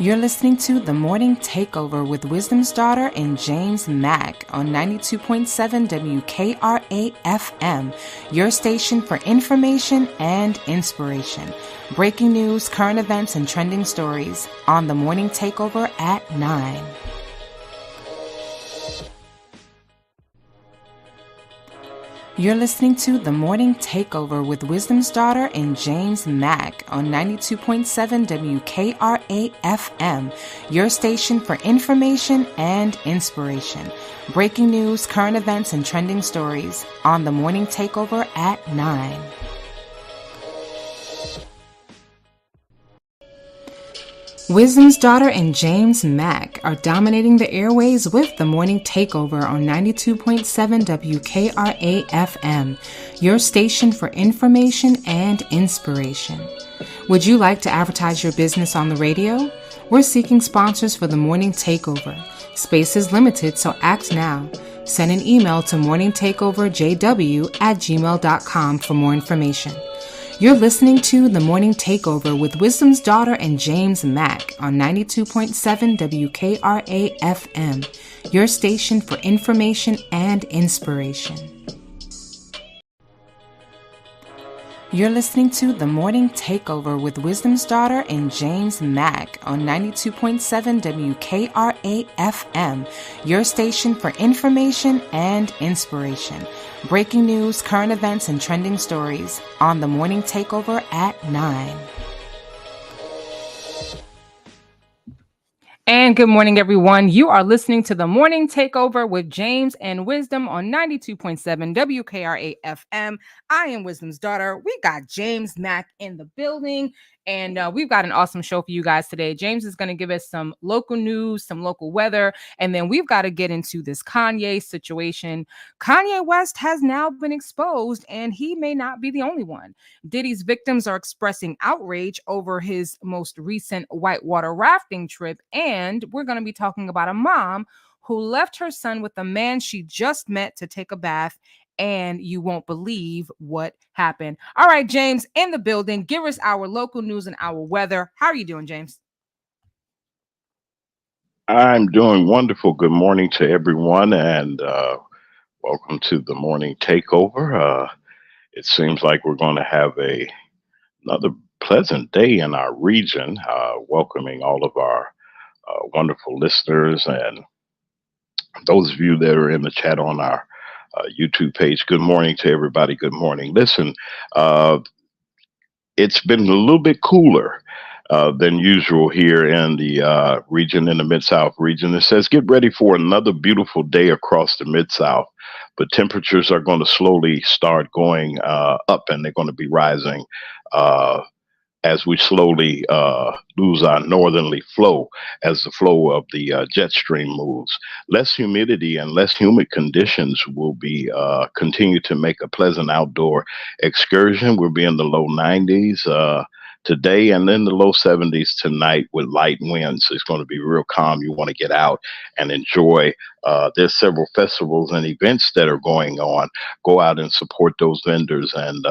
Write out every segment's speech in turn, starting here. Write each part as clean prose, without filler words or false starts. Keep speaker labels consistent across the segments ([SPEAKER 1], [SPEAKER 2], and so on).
[SPEAKER 1] You're listening to The Morning Takeover with Wisdom's Daughter and James Mack on 92.7 WKRA FM, your station for information and inspiration. Breaking news, current events, and trending stories on The Morning Takeover at 9. You're listening to The Morning Takeover with Wisdom's Daughter and James Mack on 92.7 WKRA FM, your station for information and inspiration. Breaking news, current events, and trending stories on The Morning Takeover at 9. Wisdom's Daughter and James Mack are dominating the airways with The Morning Takeover on 92.7 WKRA FM, your station for information and inspiration. Would you like to advertise your business on the radio? We're seeking sponsors for The Morning Takeover. Space is limited, so act now. Send an email to morningtakeoverjw@gmail.com for more information. You're listening to The Morning Takeover with Wisdom's Daughter and James Mack on 92.7 WKRA FM, your station for information and inspiration. You're listening to The Morning Takeover with Wisdom's Daughter and James Mack on 92.7 WKRA FM, your station for information and inspiration. Breaking news, current events, and trending stories on The Morning Takeover at 9. And good morning, everyone. You are listening to The Morning Takeover with James and Wisdom on 92.7 WKRA FM. I am Wisdom's Daughter. We got James Mack in the building, and we've got an awesome show for you guys today. James is going to give us some local news, some local weather, and then we've got to get into this Kanye situation. Kanye West has now been exposed, and he may not be the only one. Diddy's victims are expressing outrage over his most recent whitewater rafting trip, and we're going to be talking about a mom who left her son with a man she just met to take a bath, and you won't believe what happened. All right, James, in the building, give us our local news and our weather. How are you doing, James?
[SPEAKER 2] I'm doing wonderful. Good morning to everyone, and welcome to the Morning Takeover. It seems like we're going to have another pleasant day in our region, welcoming all of our wonderful listeners and those of you that are in the chat on our YouTube page. Good morning to everybody. Good morning. Listen, it's been a little bit cooler than usual here in the region, in the Mid-South region. It says, get ready for another beautiful day across the Mid-South. But temperatures are going to slowly start going up, and they're going to be rising as we slowly lose our northerly flow, as the flow of the jet stream moves. Less humidity and less humid conditions will be continue to make a pleasant outdoor excursion. We'll be in the low 90s today, and then the low 70s tonight with light winds. It's going to be real calm. You want to get out and enjoy. There's several festivals and events that are going on. Go out and support those vendors and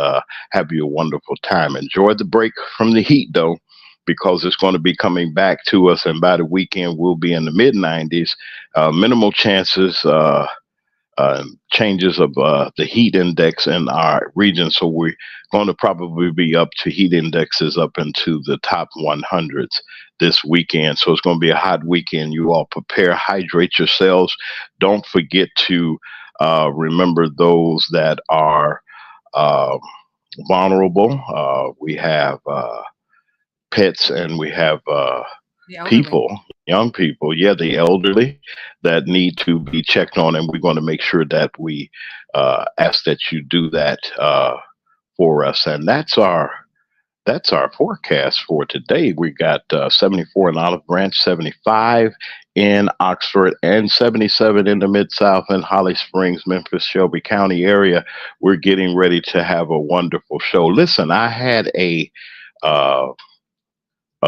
[SPEAKER 2] have you a wonderful time. Enjoy the break from the heat, though, because it's going to be coming back to us, and by the weekend we'll be in the mid 90s. Minimal chances changes of the heat index in our region, so we're going to probably be up to heat indexes up into the top 100s this weekend. So it's going to be a hot weekend. You all prepare, hydrate yourselves. Don't forget to remember those that are vulnerable. We have pets, and we have people, young people, the elderly, that need to be checked on, and we're going to make sure that we ask that you do that for us. And that's our forecast for today. We got 74 in Olive Branch, 75 in Oxford, and 77 in the Mid-South in Holly Springs, Memphis, Shelby County area. We're getting ready to have a wonderful show. Listen, I had a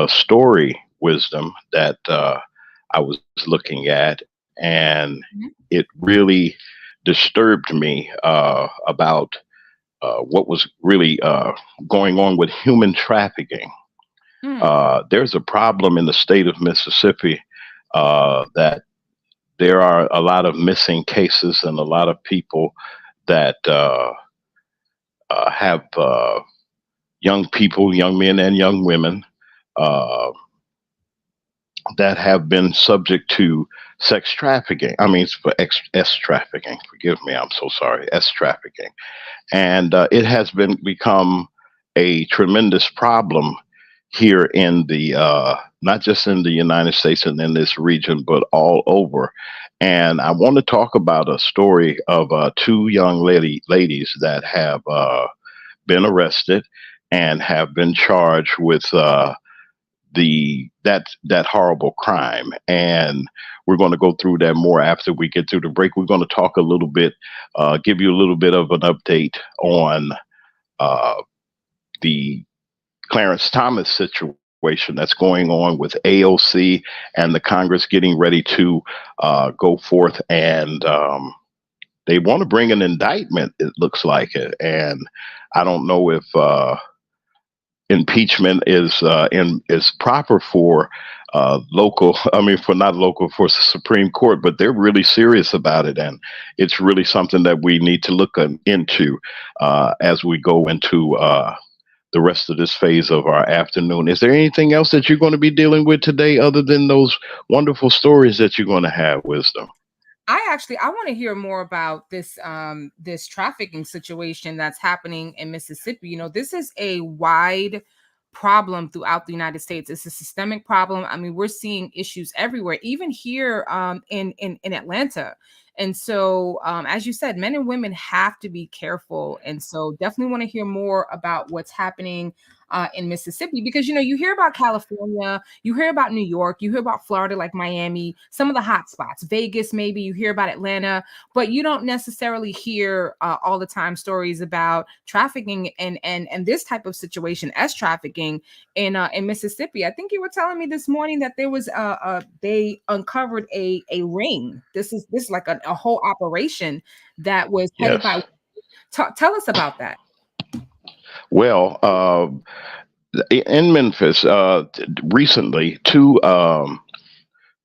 [SPEAKER 2] story, Wisdom, that I was looking at, and it really disturbed me about what was really going on with human trafficking.
[SPEAKER 1] Mm.
[SPEAKER 2] There's a problem in the state of Mississippi that there are a lot of missing cases and a lot of people that have young people, young men and young women, uh, that have been subject to sex trafficking. I mean, for S trafficking. Forgive me, I'm so sorry. S trafficking, and it has been become a tremendous problem here in the not just in the United States and in this region, but all over. And I want to talk about a story of two young ladies that have been arrested and have been charged with that horrible crime. And we're going to go through that more after we get through the break. We're going to talk a little bit, give you a little bit of an update on uh, the Clarence Thomas situation that's going on with AOC and the Congress getting ready to go forth and they want to bring an indictment. It looks like it, and I don't know if impeachment is proper for local. I mean, for not local, for the Supreme Court, but they're really serious about it, and it's really something that we need to look into as we go into the rest of this phase of our afternoon. Is there anything else that you're going to be dealing with today, other than those wonderful stories that you're going to have, Wisdom?
[SPEAKER 1] I want to hear more about this trafficking situation that's happening in Mississippi. This is a wide problem throughout the United States. It's a systemic problem. I mean, we're seeing issues everywhere, even here in Atlanta. And so, as you said, men and women have to be careful. And so, definitely want to hear more about what's happening in Mississippi, because you hear about California, you hear about New York, you hear about Florida, like Miami, some of the hot spots, Vegas, maybe you hear about Atlanta, but you don't necessarily hear all the time stories about trafficking and this type of situation as trafficking in Mississippi. I think you were telling me this morning that there was they uncovered a ring. This is like a whole operation that was headed by.
[SPEAKER 2] Yes.
[SPEAKER 1] Tell us about that.
[SPEAKER 2] Well, in Memphis, recently, two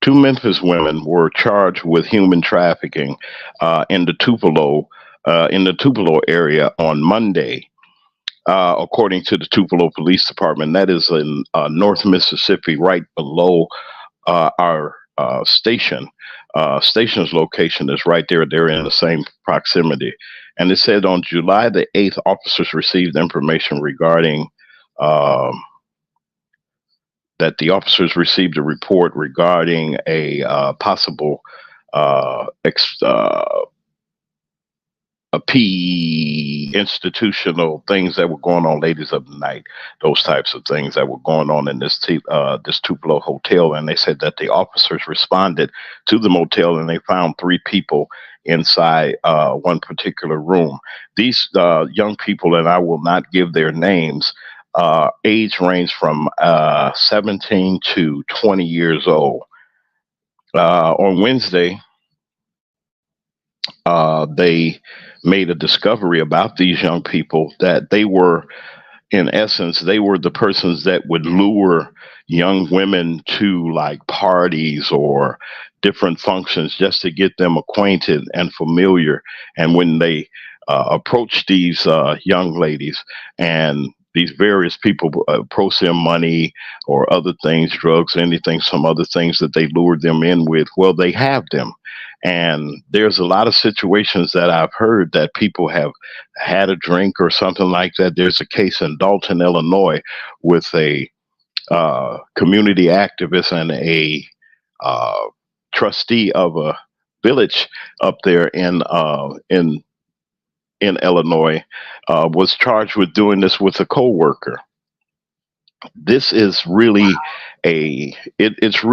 [SPEAKER 2] Memphis women were charged with human trafficking in the Tupelo area on Monday, according to the Tupelo Police Department. That is in North Mississippi, right below our station. Station's location is right there. They're in the same proximity. And it said on July the 8th, officers received information regarding that the officers received a report regarding a possible uh, ex, uh, a PE institutional things that were going on, ladies of the night, those types of things that were going on in this Tupelo hotel. And they said that the officers responded to the motel and they found three people inside one particular room. These young people, and I will not give their names, age range from 17 to 20 years old. On Wednesday, they made a discovery about these young people that they were, in essence, they were the persons that would lure young women to like parties or different functions just to get them acquainted and familiar. And when they approach these young ladies and these various people approach them money or other things, drugs, anything, some other things that they lured them in with, well, they have them. And there's a lot of situations that I've heard that people have had a drink or something like that. There's a case in Dalton, Illinois, with a community activist and a uh, trustee of a village up there in Illinois, was charged with doing this with a coworker. This is really it's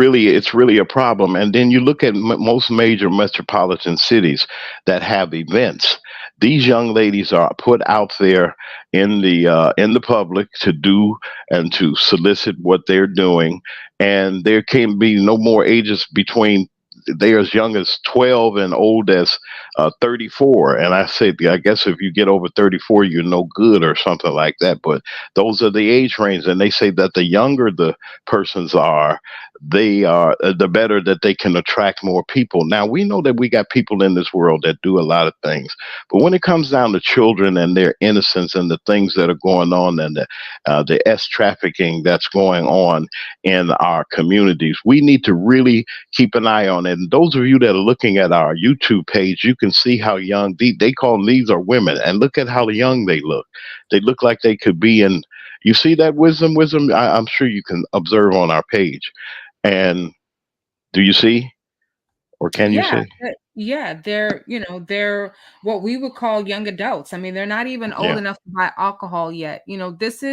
[SPEAKER 2] really a problem. And then you look at most major metropolitan cities that have events. These young ladies are put out there in the public to do and to solicit what they're doing, and there can be no more ages between they're as young as 12 and old as 34. And I say, I guess if you get over 34, you're no good or something like that. But those are the age range. And they say that the younger the persons are, they are the better that they can attract more people. Now we know that we got people in this world that do a lot of things, but when it comes down to children and their innocence and the things that are going on and the S trafficking that's going on in our communities, we need to really keep an eye on it. And those of you that are looking at our YouTube page, you can see how young they call them, these are women, and look at how young they look. They look like they could be in. You see that wisdom? I'm sure you can observe on our page. And do you see, or can you
[SPEAKER 1] Yeah,
[SPEAKER 2] see?
[SPEAKER 1] yeah, they're what we would call young adults. I mean, they're not even old
[SPEAKER 2] Yeah.
[SPEAKER 1] enough to buy alcohol yet.
[SPEAKER 2] No.
[SPEAKER 1] This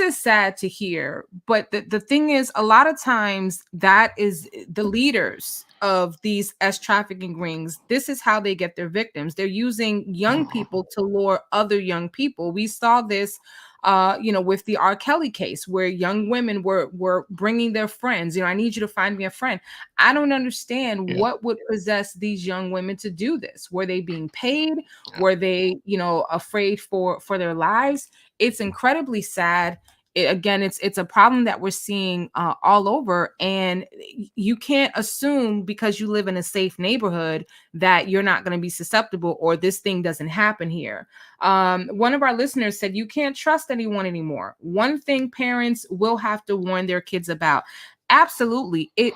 [SPEAKER 1] is sad to hear, but the thing is, a lot of times that is the leaders of these S trafficking rings. This is how they get their victims. They're using young people to lure other young people. We saw this with the R. Kelly case where young women were bringing their friends. I need you to find me a friend. I don't understand
[SPEAKER 2] Yeah.
[SPEAKER 1] what would possess these young women to do this. Were they being paid?
[SPEAKER 2] Yeah.
[SPEAKER 1] Were they, afraid for their lives? It's incredibly sad. Again, it's a problem that we're seeing all over, and you can't assume because you live in a safe neighborhood that you're not going to be susceptible or this thing doesn't happen here. One of our listeners said you can't trust anyone anymore. One thing parents will have to warn their kids about. Absolutely. We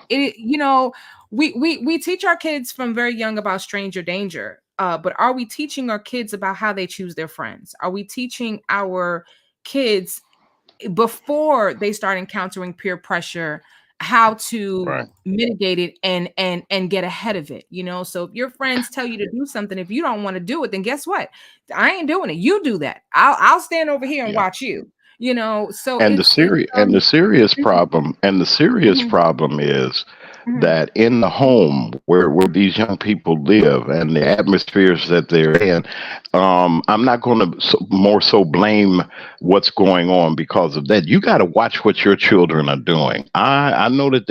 [SPEAKER 1] teach our kids from very young about stranger danger. But are we teaching our kids about how they choose their friends? Are we teaching our kids before they start encountering peer pressure how to
[SPEAKER 2] Right.
[SPEAKER 1] mitigate it and get ahead of it? So if your friends tell you to do something, if you don't want to do it, then guess what? I ain't doing it. You do that. I'll stand over here and
[SPEAKER 2] Yeah.
[SPEAKER 1] watch you. So
[SPEAKER 2] And the serious
[SPEAKER 1] mhm,
[SPEAKER 2] problem and the serious
[SPEAKER 1] mhm,
[SPEAKER 2] problem is
[SPEAKER 1] mhm.
[SPEAKER 2] that in the home where these young people live and the atmospheres that they're in, I'm not going to more so blame what's going on because of that. You got to watch what your children are doing. I know that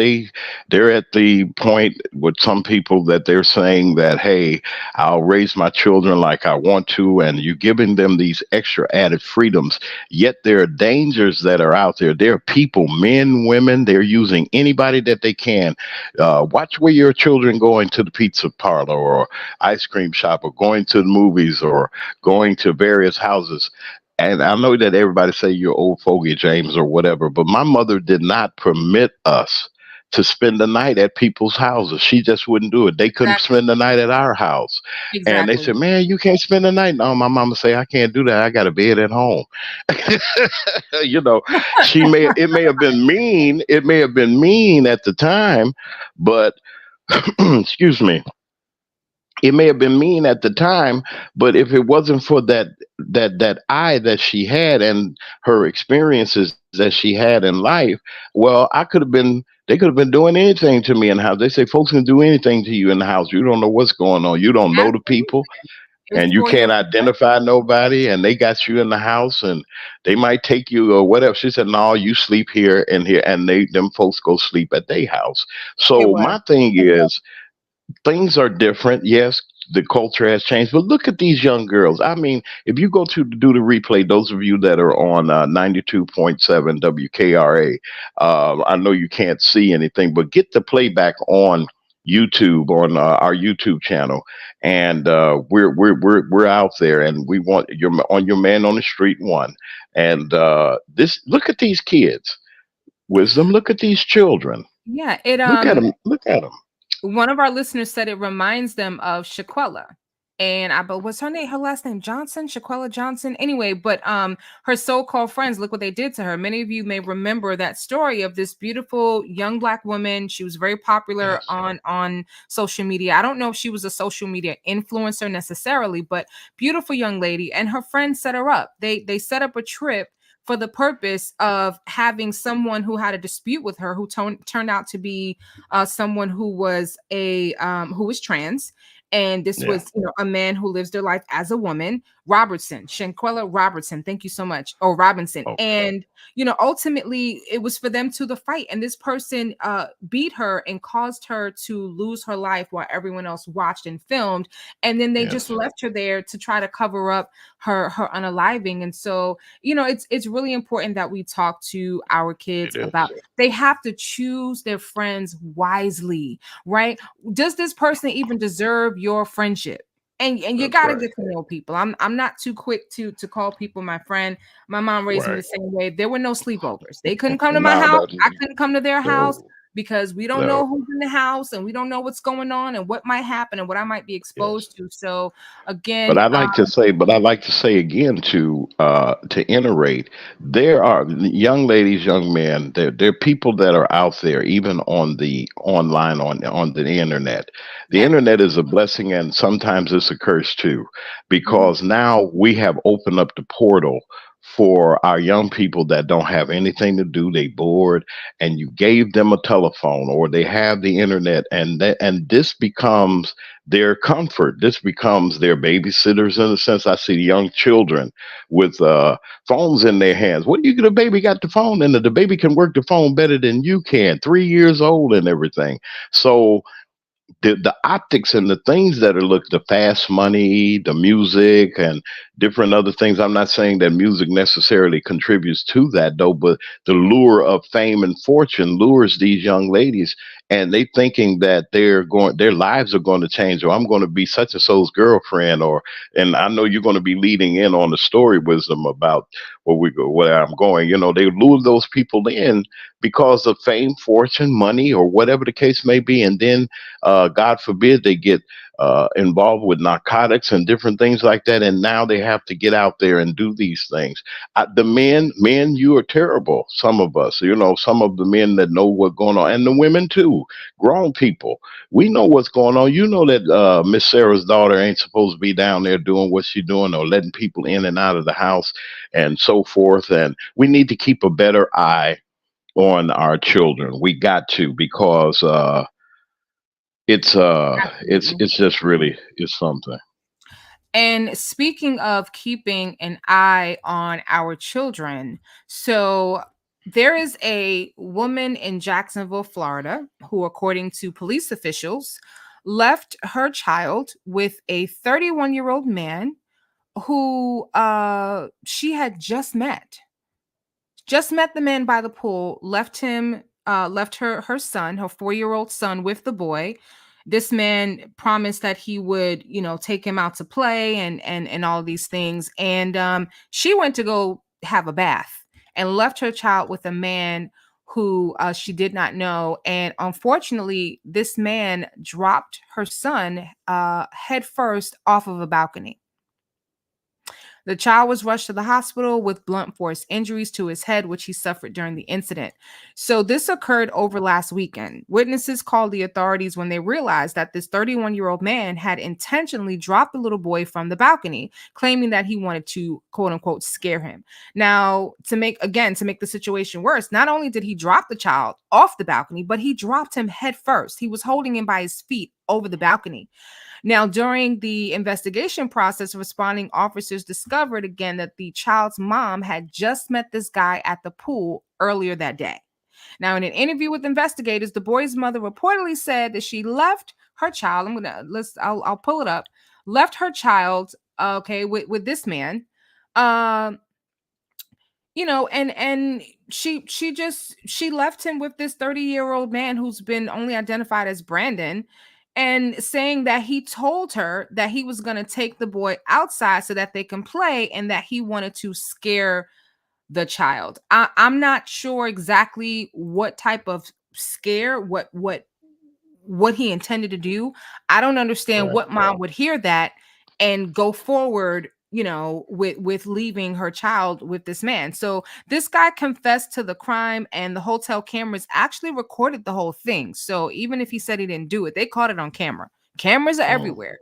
[SPEAKER 2] they're at the point with some people that they're saying that, hey, I'll raise my children like I want to, and you giving them these extra added freedoms. Yet there are dangers that are out there. There are people, men, women, they're using anybody that they can. Watch where your children going to the pizza parlor or ice cream shop or going to the movies or going to various houses. And I know that everybody say you're old fogey, James, or whatever, but my mother did not permit us to spend the night at people's houses. She just wouldn't do it. They couldn't
[SPEAKER 1] Exactly.
[SPEAKER 2] spend the night at our house. And they
[SPEAKER 1] Exactly.
[SPEAKER 2] said, man, you can't spend the night. No, my mama say, I can't do that. I got a bed at home. you know, it may have been mean. It may have been mean at the time, but excuse me, it may have been mean at the time, but if it wasn't for that eye that she had and her experiences that she had in life, well, I could have been they could have been doing anything to me in the house. They say folks can do anything to you in the house. You don't know what's going on. You don't know the
[SPEAKER 1] Absolutely.
[SPEAKER 2] people
[SPEAKER 1] It was
[SPEAKER 2] and you
[SPEAKER 1] for your
[SPEAKER 2] can't
[SPEAKER 1] protection.
[SPEAKER 2] identify nobody and they got you in the house and they might take you or whatever. She said, no, you sleep here and here, and them folks go sleep at their house.
[SPEAKER 1] It
[SPEAKER 2] So
[SPEAKER 1] was.
[SPEAKER 2] my thing is things are different. Yes, the culture has changed, but look at these young girls. I mean, if you go to do the replay, those of you that are on 92.7 WKRA, I know you can't see anything, but get the playback on YouTube on our YouTube channel, and we're out there, and we want your on your man on the street one, and this look at these kids, wisdom. Look at these children.
[SPEAKER 1] Yeah, it
[SPEAKER 2] Look at them. Look at them.
[SPEAKER 1] one of our listeners said it reminds them of Shaquella. And but what's her name? Her last name Johnson, Shaquella Johnson. Anyway, but her so-called friends, look what they did to her. Many of you may remember that story of this beautiful young black woman. She was very popular
[SPEAKER 2] Yes.
[SPEAKER 1] on social media. I don't know if she was a social media influencer necessarily, but beautiful young lady. And her friends set her up. They set up a trip for the purpose of having someone who had a dispute with her, who turned out to be someone who was trans, And this
[SPEAKER 2] Yeah.
[SPEAKER 1] was, a man who lives their life as a woman. Robertson, Shanquella Robertson, thank you so much. Oh, Robinson.
[SPEAKER 2] Okay.
[SPEAKER 1] And ultimately it was for them to the fight, and this person beat her and caused her to lose her life while everyone else watched and filmed. And then they just
[SPEAKER 2] Yes.
[SPEAKER 1] left her there to try to cover up her unaliving. And so, it's really important that we talk to our
[SPEAKER 2] It
[SPEAKER 1] kids
[SPEAKER 2] is.
[SPEAKER 1] about, they have to choose their friends wisely, right? Does this person even deserve your friendship? And you
[SPEAKER 2] That's
[SPEAKER 1] got to
[SPEAKER 2] right.
[SPEAKER 1] get to know people. I'm not too quick to call people my friend. My mom raised me the
[SPEAKER 2] Right.
[SPEAKER 1] same way. There were no sleepovers. They couldn't come to my
[SPEAKER 2] No,
[SPEAKER 1] house.
[SPEAKER 2] that
[SPEAKER 1] I couldn't come to their house,
[SPEAKER 2] no,
[SPEAKER 1] because we don't know
[SPEAKER 2] no.
[SPEAKER 1] who's in the house, and we don't know what's going on and what might happen and what I might be
[SPEAKER 2] Yes.
[SPEAKER 1] exposed to. So
[SPEAKER 2] But
[SPEAKER 1] again,
[SPEAKER 2] I like to say, but I like to say again to iterate, there are young ladies, young men. There are people that are out there, even on the online, on the internet. The
[SPEAKER 1] yes.
[SPEAKER 2] internet is a blessing, and sometimes it's a curse too,
[SPEAKER 1] Mhm.
[SPEAKER 2] because now we have opened up the portal for our young people that don't have anything to do. They bored, and you gave them a telephone, or they have the internet, and this becomes their comfort. This becomes their babysitters in a sense. I see young children with phones in their hands. What do you get? A baby got the phone, and the baby can work the phone better than you can. 3 years old and everything. So the optics and the things that are look the fast money, the music and different other things. I'm not saying that music necessarily contributes to that though, but the lure of fame and fortune lures these young ladies, and they thinking that their lives are going to change, or I'm going to be such and so's girlfriend, or and I know you're going to be leading in on the story wisdom about where I'm going. They lure those people in because of fame, fortune, money, or whatever the case may be, and then God forbid they get involved with narcotics and different things like that, and now they have to get out there and do these things. The men, you are terrible. Some of us, some of the men that know what's going on, and the women too. Grown people, we know what's going on. You know that Miss Sarah's daughter ain't supposed to be down there doing what she's doing, or letting people in and out of the house, and so forth. And we need to keep a better eye on our children. We got to, because it's
[SPEAKER 1] Absolutely.
[SPEAKER 2] it's just really it's something.
[SPEAKER 1] And speaking of keeping an eye on our children, so there is a woman in Jacksonville, Florida, who, according to police officials, left her child with a 31-year-old man who she had just met the man by the pool, left her son, her 4-year-old son, with the boy. This man promised that he would, take him out to play and all these things. And she went to go have a bath and left her child with a man who she did not know. And unfortunately, this man dropped her son head first off of a balcony. The child was rushed to the hospital with blunt force injuries to his head, which he suffered during the incident. So, this occurred over last weekend. Witnesses called the authorities when they realized that this 31-year-old man had intentionally dropped the little boy from the balcony, claiming that he wanted to, quote unquote, scare him. Now, to make the situation worse, not only did he drop the child off the balcony, but he dropped him head first. He was holding him by his feet over the balcony. Now, during the investigation process, responding officers discovered again that the child's mom had just met this guy at the pool earlier that day. Now, in an interview with investigators, the boy's mother reportedly said that she left her child. I'll pull it up. Left her child, okay, with this man. Um, and she left him with this 30-year-old man who's been only identified as Brandon, and saying that he told her that he was going to take the boy outside so that they can play, and that he wanted to scare the child. I'm not sure exactly what type of scare, what he intended to do. I don't understand
[SPEAKER 2] Right.
[SPEAKER 1] what mom would hear that and go forward, with leaving her child with this man. So this guy confessed to the crime, and the hotel cameras actually recorded the whole thing. So even if he said he didn't do it, they caught it on camera. Cameras are
[SPEAKER 2] Mm.
[SPEAKER 1] everywhere.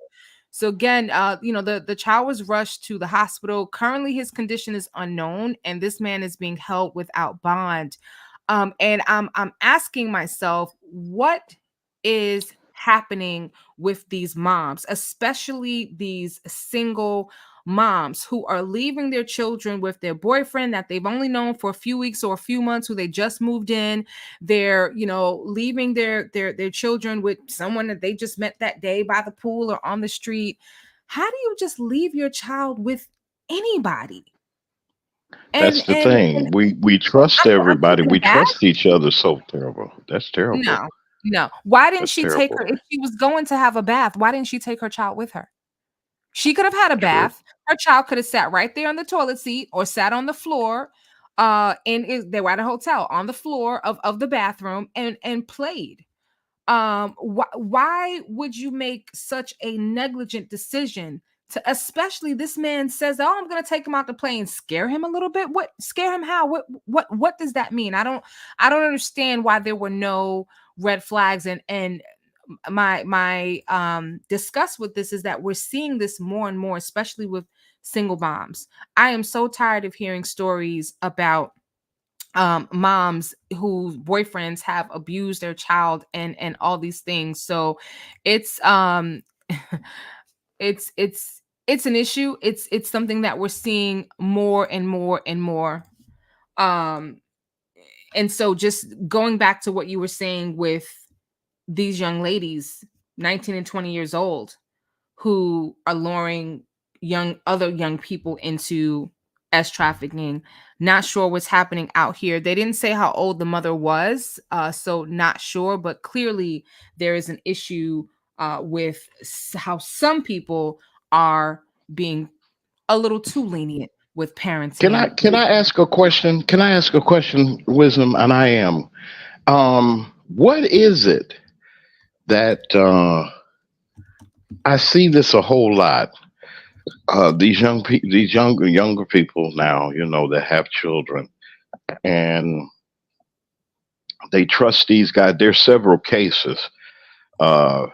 [SPEAKER 1] So again, the child was rushed to the hospital. Currently, his condition is unknown, and this man is being held without bond. And I'm asking myself, what is happening with these moms, especially these single moms who are leaving their children with their boyfriend that they've only known for a few weeks or a few months, who they just moved in. They're, leaving their children with someone that they just met that day by the pool or on the street. How do you just leave your child with anybody? And
[SPEAKER 2] That's the
[SPEAKER 1] and
[SPEAKER 2] thing. We trust
[SPEAKER 1] I'm
[SPEAKER 2] everybody.
[SPEAKER 1] taking a
[SPEAKER 2] We
[SPEAKER 1] bath.
[SPEAKER 2] trust each other so terrible. That's terrible.
[SPEAKER 1] No, no. Why didn't
[SPEAKER 2] That's
[SPEAKER 1] she take
[SPEAKER 2] terrible.
[SPEAKER 1] her if she was going to have a bath? Why didn't she take her child with her? She could have had a
[SPEAKER 2] True.
[SPEAKER 1] bath. Her child could have sat right there on the toilet seat or sat on the floor. They were at a hotel on the floor of the bathroom and played. Why would you make such a negligent decision to, especially this man says, oh, I'm gonna take him out to play and scare him a little bit? What, scare him how? What does that mean? I don't understand why there were no red flags. And my disgust with this is that we're seeing this more and more, especially with single moms. I am so tired of hearing stories about moms whose boyfriends have abused their child and all these things. So it's it's an issue. It's something that we're seeing more and more and more. um and so just going back to what you were saying with these young ladies, 19 and 20 years old, who are luring other young people into S trafficking. Not sure what's happening out here. They didn't say how old the mother was, so not sure. But clearly, there is an issue with how some people are being a little too lenient with
[SPEAKER 2] Can I
[SPEAKER 1] parenting.
[SPEAKER 2] can I ask a question? Can I ask a question, Wisdom? And I am. What is it that I see this a whole lot? These younger people now, that have children, and they trust these guys. There's several cases uh,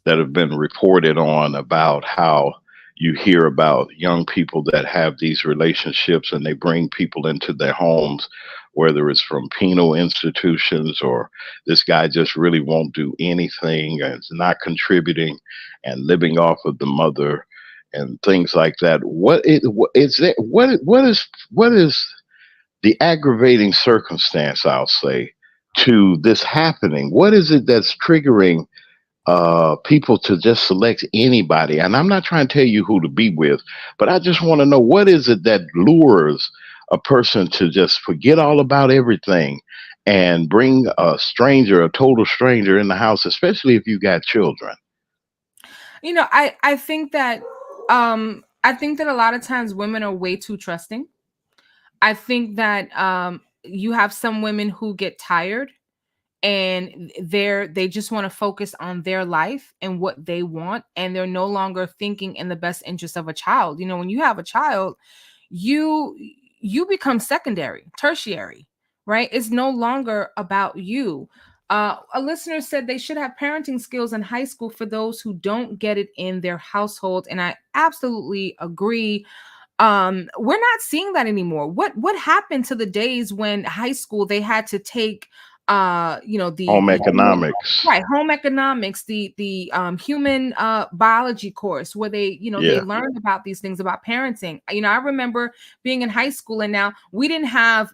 [SPEAKER 2] that have been reported on about how you hear about young people that have these relationships and they bring people into their homes, whether it's from penal institutions or this guy just really won't do anything and is not contributing and living off of the mother and things like that. What is it? What is the aggravating circumstance? I'll say to this happening. What is it that's triggering people to just select anybody? And I'm not trying to tell you who to be with, but I just want to know what is it that lures a person to just forget all about everything and bring a stranger, a total stranger in the house, especially if you got children.
[SPEAKER 1] I think that a lot of times women are way too trusting. I think that you have some women who get tired and they just want to focus on their life and what they want, and they're no longer thinking in the best interest of a child. When you have a child, you you become secondary, tertiary, right? It's no longer about you. A listener said they should have parenting skills in high school for those who don't get it in their household, and I absolutely agree. We're not seeing that anymore. What happened to the days when high school they had to take
[SPEAKER 2] Home
[SPEAKER 1] the human,
[SPEAKER 2] economics.
[SPEAKER 1] right, home economics, the human biology course, where they
[SPEAKER 2] Yeah.
[SPEAKER 1] learned about these things about parenting. I remember being in high school, and now we didn't have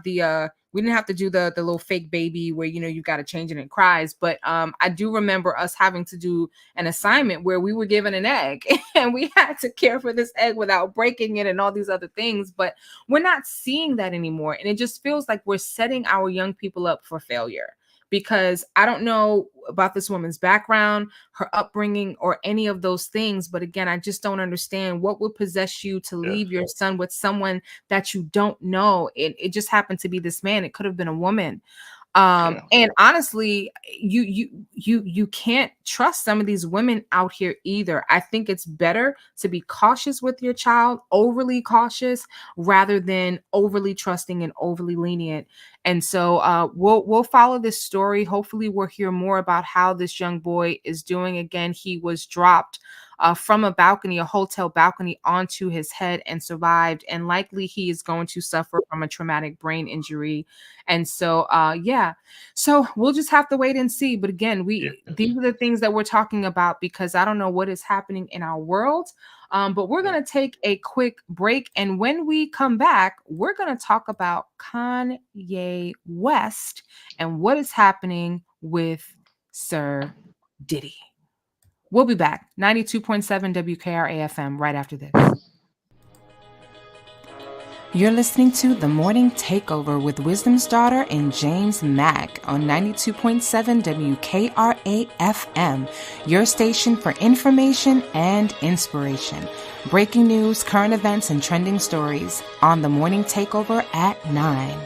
[SPEAKER 1] to do the little fake baby where you got to change it and it cries. But I do remember us having to do an assignment where we were given an egg and we had to care for this egg without breaking it and all these other things. But we're not seeing that anymore, and it just feels like we're setting our young people up for failure. Because I don't know about this woman's background, her upbringing, or any of those things. But again, I just don't understand what would possess you to
[SPEAKER 2] Yeah.
[SPEAKER 1] leave your son with someone that you don't know. It just happened to be this man. It could have been a woman.
[SPEAKER 2] Yeah.
[SPEAKER 1] And honestly, you can't trust some of these women out here either. I think it's better to be cautious with your child, overly cautious, rather than overly trusting and overly lenient. And so we'll follow this story. Hopefully, we'll hear more about how this young boy is doing. Again, he was dropped from a balcony, a hotel balcony, onto his head and survived. And likely he is going to suffer from a traumatic brain injury. And so, yeah, so we'll just have to wait and see. But again,
[SPEAKER 2] Yeah.
[SPEAKER 1] these are the things that we're talking about because I don't know what is happening in our world. But we're going to take a quick break. And when we come back, we're going to talk about Kanye West and what is happening with Sir Diddy. We'll be back. 92.7 WKRA FM right after this. You're listening to The Morning Takeover with Wisdom's Daughter and James Mack on 92.7 WKRA FM, your station for information and inspiration. Breaking news, current events, and trending stories on The Morning Takeover at 9.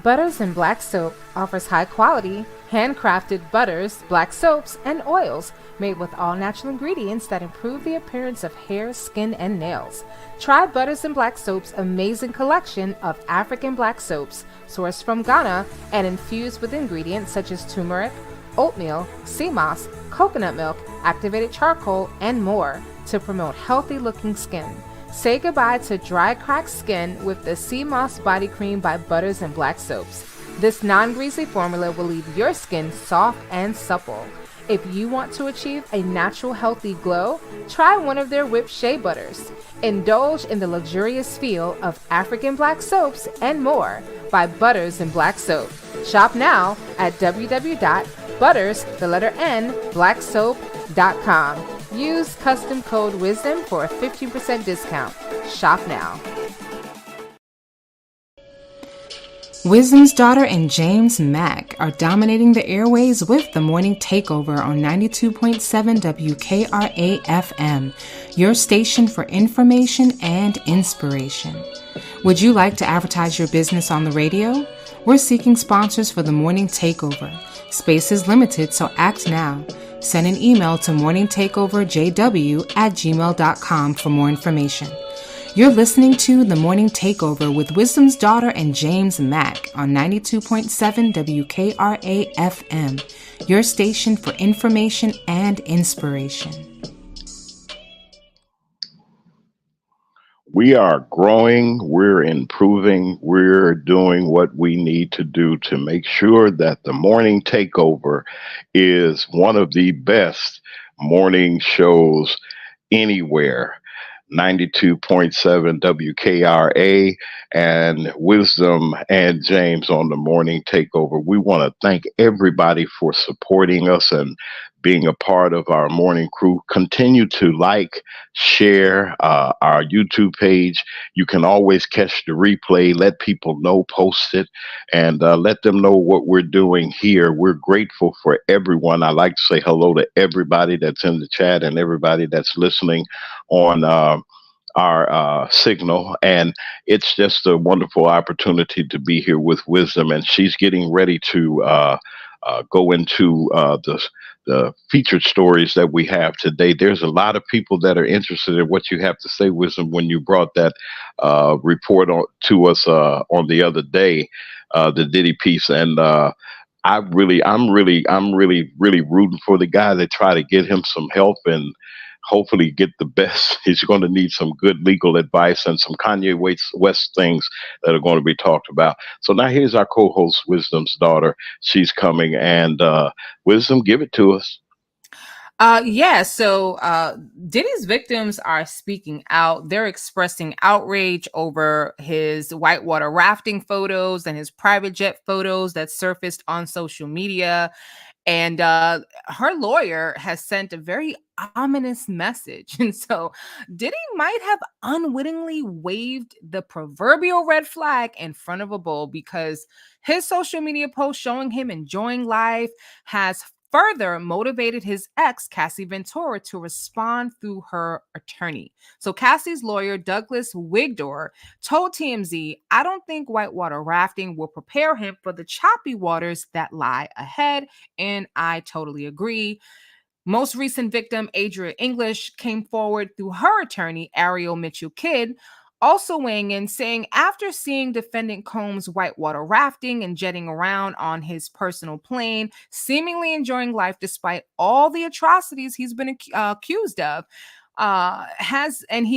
[SPEAKER 1] Butters and Black Soap offers high-quality, handcrafted butters, black soaps, and oils made with all natural ingredients that improve the appearance of hair, skin, and nails. Try Butters and Black Soap's amazing collection of African black soaps sourced from Ghana and infused with ingredients such as turmeric, oatmeal, sea moss, coconut milk, activated charcoal, and more to promote healthy-looking skin. Say goodbye to dry, cracked skin with the Sea Moss Body Cream by Butters and Black Soaps. This non-greasy formula will leave your skin soft and supple. If you want to achieve a natural, healthy glow, try one of their whipped shea butters. Indulge in the luxurious feel of African black soaps and more by Butters and Black Soap. Shop now at www.butters_blacksoap.com. Use custom code WISDOM for a 15% discount. Shop now. Wisdom's Daughter and James Mack are dominating the airways with The Morning Takeover on 92.7 WKRA FM, your station for information and inspiration. Would you like to advertise your business on the radio? We're seeking sponsors for The Morning Takeover. Space is limited, so act now. Send an email to morningtakeoverjw@gmail.com for more information. You're listening to The Morning Takeover with Wisdom's Daughter and James Mack on 92.7 WKRA FM, your station for information and inspiration.
[SPEAKER 2] We are growing, we're improving, we're doing what we need to do to make sure that the morning takeover is one of the best morning shows anywhere. 92.7 WKRA and Wisdom and James on the morning takeover. We want to thank everybody for supporting us and being a part of our morning crew. Continue to like, share our YouTube page. You can always catch the replay. Let people know, post it, and let them know what we're doing here. We're grateful for everyone. I like to say hello to everybody that's in the chat and everybody that's listening on our signal, and it's just a wonderful opportunity to be here with Wisdom, and she's getting ready to go into the featured stories that we have today. There's a lot of people that are interested in what you have to say, Wisdom, when you brought that report to us on the other day, the Diddy piece, and I'm really rooting for the guy to try to get him some help and hopefully get the best. He's going to need some good legal advice and some Kanye West things that are going to be talked about. So now here's our co-host, Wisdom's Daughter. She's coming, and Wisdom, give it to us.
[SPEAKER 1] So Diddy's victims are speaking out. They're expressing outrage over his whitewater rafting photos and his private jet photos that surfaced on social media. And her lawyer has sent a very ominous message. And so Diddy might have unwittingly waved the proverbial red flag in front of a bull because his social media post showing him enjoying life has further motivated his ex, Cassie Ventura, to respond through her attorney. So Cassie's lawyer, Douglas Wigdor, told TMZ, "I don't think whitewater rafting will prepare him for the choppy waters that lie ahead." And I totally agree. Most recent victim, Adria English, came forward through her attorney, Ariel Mitchell Kidd, also weighing in, saying after seeing defendant Combs whitewater rafting and jetting around on his personal plane, seemingly enjoying life despite all the atrocities he's been accused of, he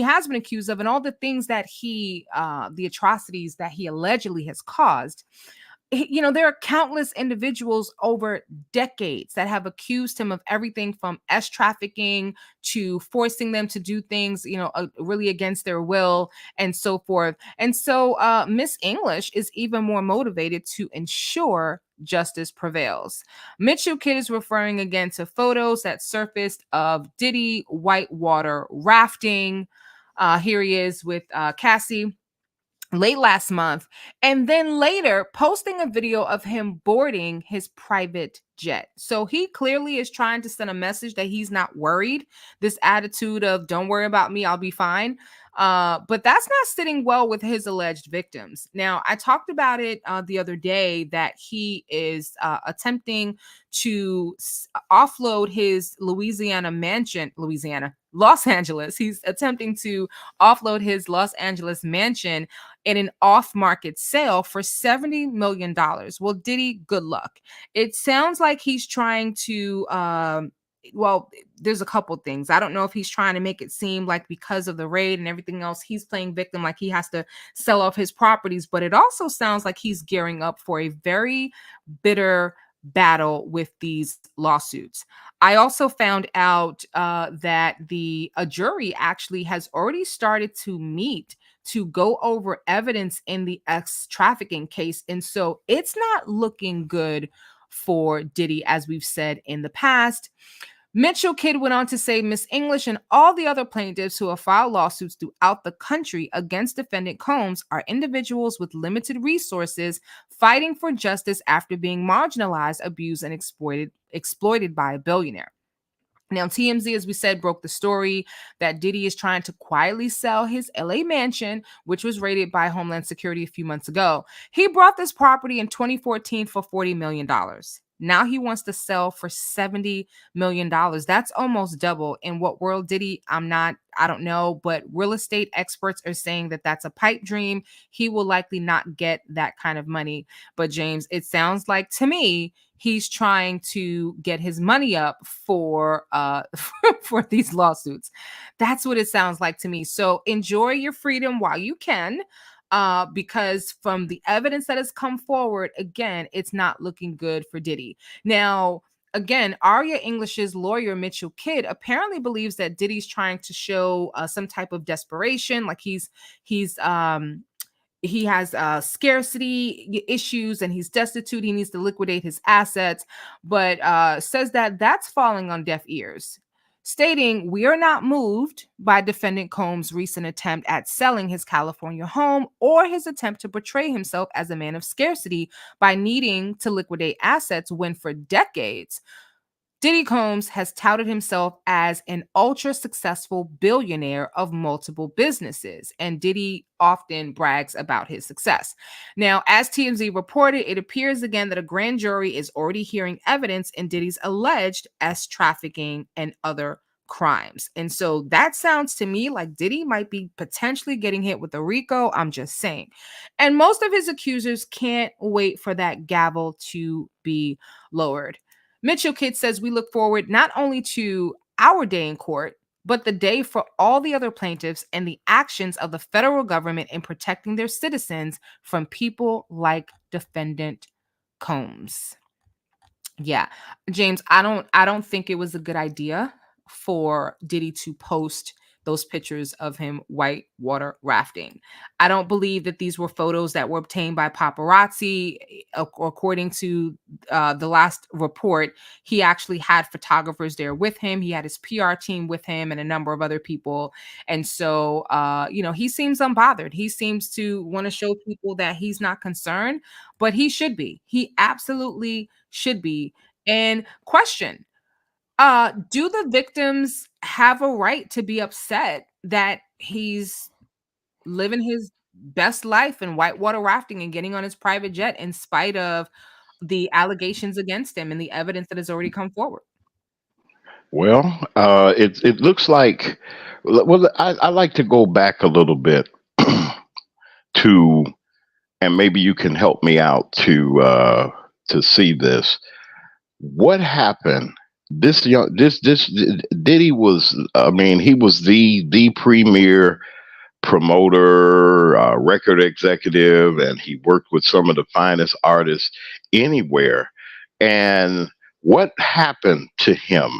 [SPEAKER 1] has been accused of, and all the things that the atrocities that he allegedly has caused. There are countless individuals over decades that have accused him of everything from S trafficking to forcing them to do things, really against their will and so forth. And so Miss English is even more motivated to ensure justice prevails. Mitchell Kidd is referring again to photos that surfaced of Diddy whitewater rafting. Here he is with Cassie late last month, and then later posting a video of him boarding his private jet. So he clearly is trying to send a message that he's not worried. This attitude of "don't worry about me, I'll be fine." But that's not sitting well with his alleged victims. Now, I talked about it the other day that he is attempting to offload his Los Angeles. He's attempting to offload his Los Angeles mansion in an off-market sale for $70 million. Well, Diddy, good luck. It sounds like he's trying to well, there's a couple things. I don't know if he's trying to make it seem like because of the raid and everything else, he's playing victim, like he has to sell off his properties, but it also sounds like he's gearing up for a very bitter battle with these lawsuits. I also found out that a jury actually has already started to meet to go over evidence in the ex trafficking case. And so it's not looking good for Diddy, as we've said in the past. Mitchell Kidd went on to say Miss English and all the other plaintiffs who have filed lawsuits throughout the country against defendant Combs are individuals with limited resources fighting for justice after being marginalized, abused, and exploited by a billionaire. Now, TMZ, as we said, broke the story that Diddy is trying to quietly sell his LA mansion, which was raided by Homeland Security a few months ago. He bought this property in 2014 for $40 million. Now he wants to sell for $70 million. That's almost double. In what world did he? I don't know, but real estate experts are saying that that's a pipe dream. He will likely not get that kind of money. But James, it sounds like to me, he's trying to get his money up for for these lawsuits. That's what it sounds like to me. So enjoy your freedom while you can. Because from the evidence that has come forward, again, it's not looking good for Diddy. Now, again, Aria English's lawyer, Mitchell Kidd, apparently believes that Diddy's trying to show some type of desperation, like he has scarcity issues and he's destitute. He needs to liquidate his assets, but says that that's falling on deaf ears, stating, "We are not moved by defendant Combs' recent attempt at selling his California home or his attempt to portray himself as a man of scarcity by needing to liquidate assets when for decades Diddy Combs has touted himself as an ultra successful billionaire of multiple businesses, and Diddy often brags about his success. Now, as TMZ reported, it appears again that a grand jury is already hearing evidence in Diddy's alleged S trafficking and other crimes. And so that sounds to me like Diddy might be potentially getting hit with a RICO. I'm just saying. And most of his accusers can't wait for that gavel to be lowered. Mitchell Kidd says we look forward not only to our day in court, but the day for all the other plaintiffs and the actions of the federal government in protecting their citizens from people like defendant Combs. Yeah, James, I don't think it was a good idea for Diddy to post those pictures of him whitewater rafting. I don't believe that these were photos that were obtained by paparazzi. According to the last report, he actually had photographers there with him. He had his PR team with him and a number of other people. And so, he seems unbothered. He seems to want to show people that he's not concerned, but he should be. He absolutely should be. And question, do the victims have a right to be upset that he's living his best life and whitewater rafting and getting on his private jet in spite of the allegations against him and the evidence that has already come forward?
[SPEAKER 2] Well, it looks like, well, I like to go back a little bit to, and maybe you can help me out to see this. What happened? This Diddy was, I mean, he was the premier promoter, record executive, and he worked with some of the finest artists anywhere. And what happened to him?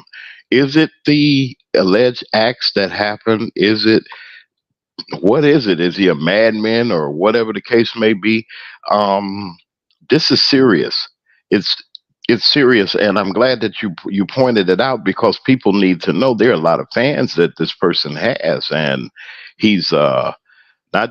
[SPEAKER 2] Is it the alleged acts that happened? Is it, what is it? Is he a madman or whatever the case may be? Um, this is serious. It's it's serious, and I'm glad that you pointed it out because people need to know there are a lot of fans that this person has, and he's not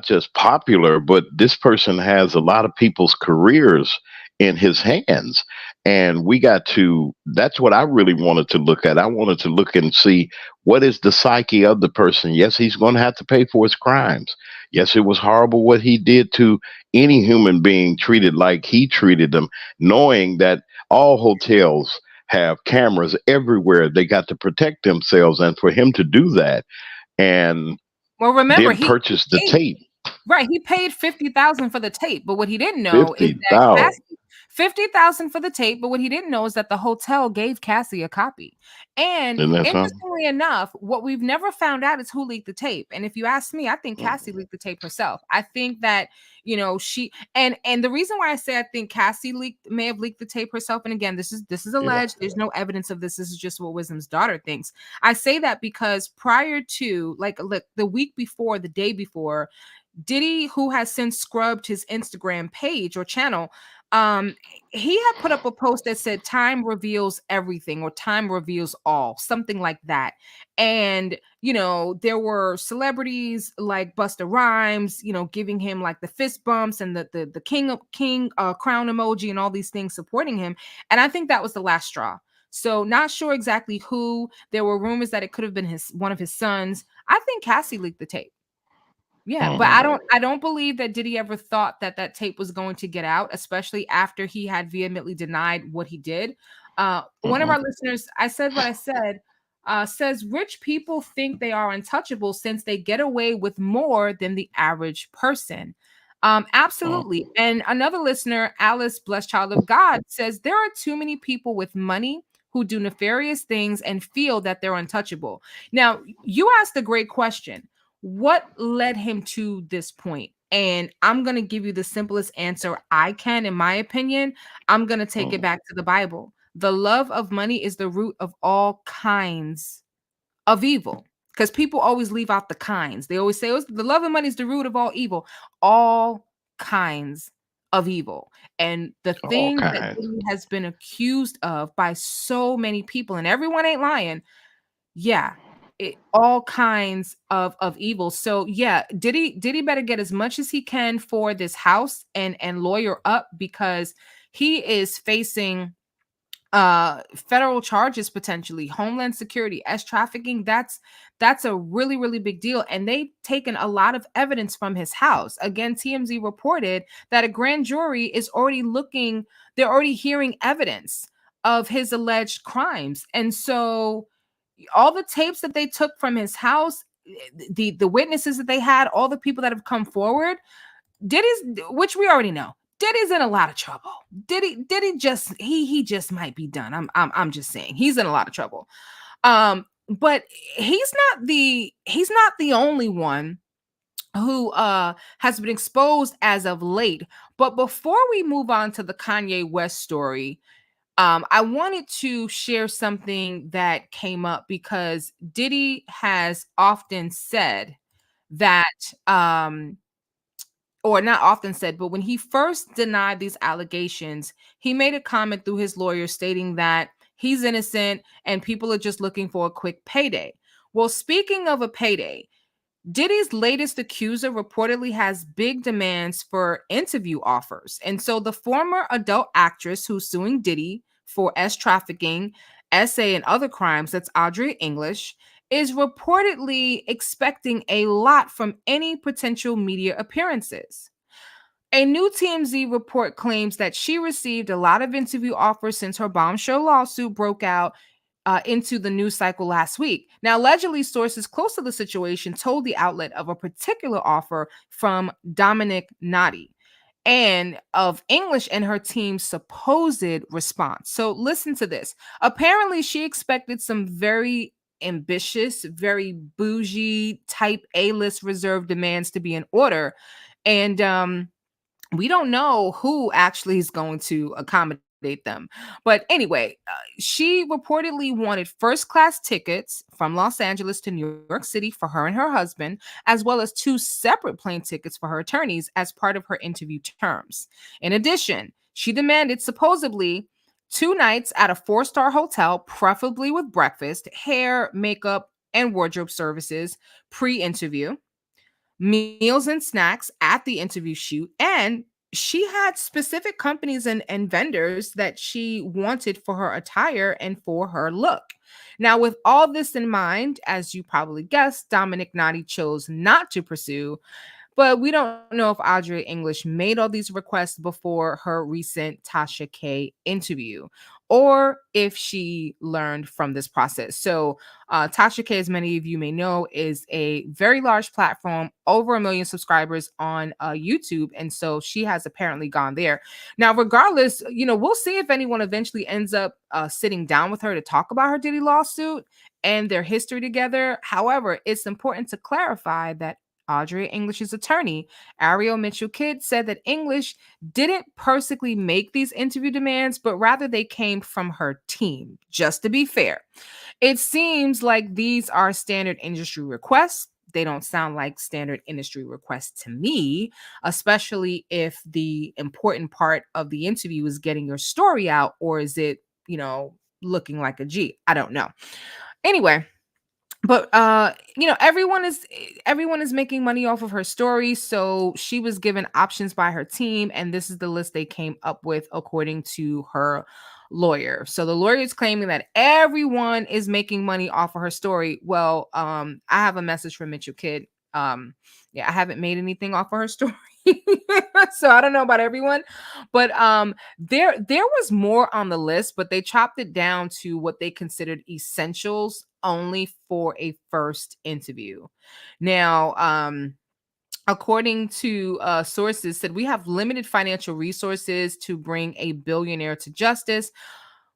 [SPEAKER 2] just popular, but this person has a lot of people's careers in his hands. And we got to, that's what I really wanted to look at. I wanted to look and see what is the psyche of the person. Yes, he's going to have to pay for his crimes. Yes, it was horrible what he did to any human being treated like he treated them, knowing that all hotels have cameras everywhere. They got to protect themselves. And for him to do that and
[SPEAKER 1] Well, remember
[SPEAKER 2] then
[SPEAKER 1] he
[SPEAKER 2] purchase the
[SPEAKER 1] paid
[SPEAKER 2] tape.
[SPEAKER 1] right, he paid 50,000 for the tape, but what he didn't know is that
[SPEAKER 2] 50,000.
[SPEAKER 1] Cassie 50,000 for the tape, but what he didn't know is that the hotel gave Cassie a copy. And
[SPEAKER 2] Isn't that something?
[SPEAKER 1] interestingly enough, what we've never found out is who leaked the tape. And if you ask me, I think Cassie
[SPEAKER 2] Mhm.
[SPEAKER 1] leaked the tape herself. I think that, she and the reason why I say I think Cassie may have leaked the tape herself, and again, this is
[SPEAKER 2] Yeah.
[SPEAKER 1] alleged. There's no evidence of this. This is just what Wisdom's daughter thinks. I say that because prior to, like, look, the week before, the day before, Diddy, who has since scrubbed his Instagram page or channel, um, he had put up a post that said "Time reveals everything" or "Time reveals all," something like that. And there were celebrities like Busta Rhymes, giving him like the fist bumps and the king crown emoji and all these things supporting him. And I think that was the last straw. So not sure exactly who. There were rumors that it could have been one of his sons. I think Cassie leaked the tape. Yeah, but I
[SPEAKER 2] Mhm.
[SPEAKER 1] don't believe that Diddy ever thought that that tape was going to get out, especially after he had vehemently denied what he did. One of
[SPEAKER 2] Mhm.
[SPEAKER 1] our listeners, I said what I said, says rich people think they are untouchable since they get away with more than the average person. Absolutely.
[SPEAKER 2] Mhm.
[SPEAKER 1] And another listener, Alice, blessed child of God, says there are too many people with money who do nefarious things and feel that they're untouchable. Now, you asked a great question. What led him to this point? And I'm going to give you the simplest answer I can, in my opinion. I'm going to take it
[SPEAKER 2] Mhm.
[SPEAKER 1] back to the Bible. The love of money is the root of all kinds of evil. Because people always leave out the kinds. They always say, "Oh, the love of money is the root of all evil." All kinds of evil. And the
[SPEAKER 2] All
[SPEAKER 1] things that
[SPEAKER 2] kinds.
[SPEAKER 1] Diddy has been accused of by so many people, and everyone ain't lying, yeah, all kinds of evil. So yeah, Diddy better get as much as he can for this house and lawyer up, because he is facing federal charges, potentially homeland security, as trafficking. That's a really really big deal, and they've taken a lot of evidence from his house. Again, TMZ reported that a grand jury is already looking, they're already hearing evidence of his alleged crimes. And so all the tapes that they took from his house, the witnesses that they had, all the people that have come forward, Diddy's, which we already know, Diddy's in a lot of trouble. Diddy just he just might be done. I'm just saying he's in a lot of trouble. But he's not the only one who has been exposed as of late. But before we move on to the Kanye West story, I wanted to share something that came up because Diddy has often said that, or not often said, but when he first denied these allegations, he made a comment through his lawyer stating that he's innocent and people are just looking for a quick payday. Well, speaking of a payday, Diddy's latest accuser reportedly has big demands for interview offers. And so the former adult actress who's suing Diddy for S trafficking, SA, and other crimes, that's Audrey English, is reportedly expecting a lot from any potential media appearances. A new TMZ report claims that she received a lot of interview offers since her bombshell lawsuit broke out. into the news cycle last week. Now, allegedly, sources close to the situation told the outlet of a particular offer from Dominic Nadi and of English and her team's supposed response. So, listen to this. Apparently, she expected some very ambitious, very bougie type A-list reserve demands to be in order. And we don't know who actually is going to accommodate them. But anyway, she reportedly wanted first class tickets from Los Angeles to New York City for her and her husband, as well as two separate plane tickets for her attorneys as part of her interview terms. In addition, she demanded supposedly 2 nights at a four-star hotel, preferably with breakfast, hair, makeup, and wardrobe services pre interview, meals and snacks at the interview shoot, and she had specific companies and vendors that she wanted for her attire and for her look. Now, with all this in mind, as you probably guessed, Dominic Nadi chose not to pursue, but we don't know if Audrey English made all these requests before her recent Tasha K interview or if she learned from this process. So, Tasha K, as many of you may know, is a very large platform, over 1 million subscribers on YouTube. And so she has apparently gone there. Now, regardless, we'll see if anyone eventually ends up sitting down with her to talk about her Diddy lawsuit and their history together. However, it's important to clarify that Audrey English's attorney, Ariel Mitchell Kidd, said that English didn't personally make these interview demands, but rather they came from her team, just to be fair. It seems like these are standard industry requests. They don't sound like standard industry requests to me, especially if the important part of the interview is getting your story out, or is it, looking like a G? I don't know. Anyway, but everyone is making money off of her story, so she was given options by her team, and this is the list they came up with according to her lawyer. So the lawyer is claiming that everyone is making money off of her story. Well, I have a message from Mitchell Kidd. Yeah, I haven't made anything off of her story. So I don't know about everyone, but there was more on the list, but they chopped it down to what they considered essentials only for a first interview. Now, according to sources, said we have limited financial resources to bring a billionaire to justice.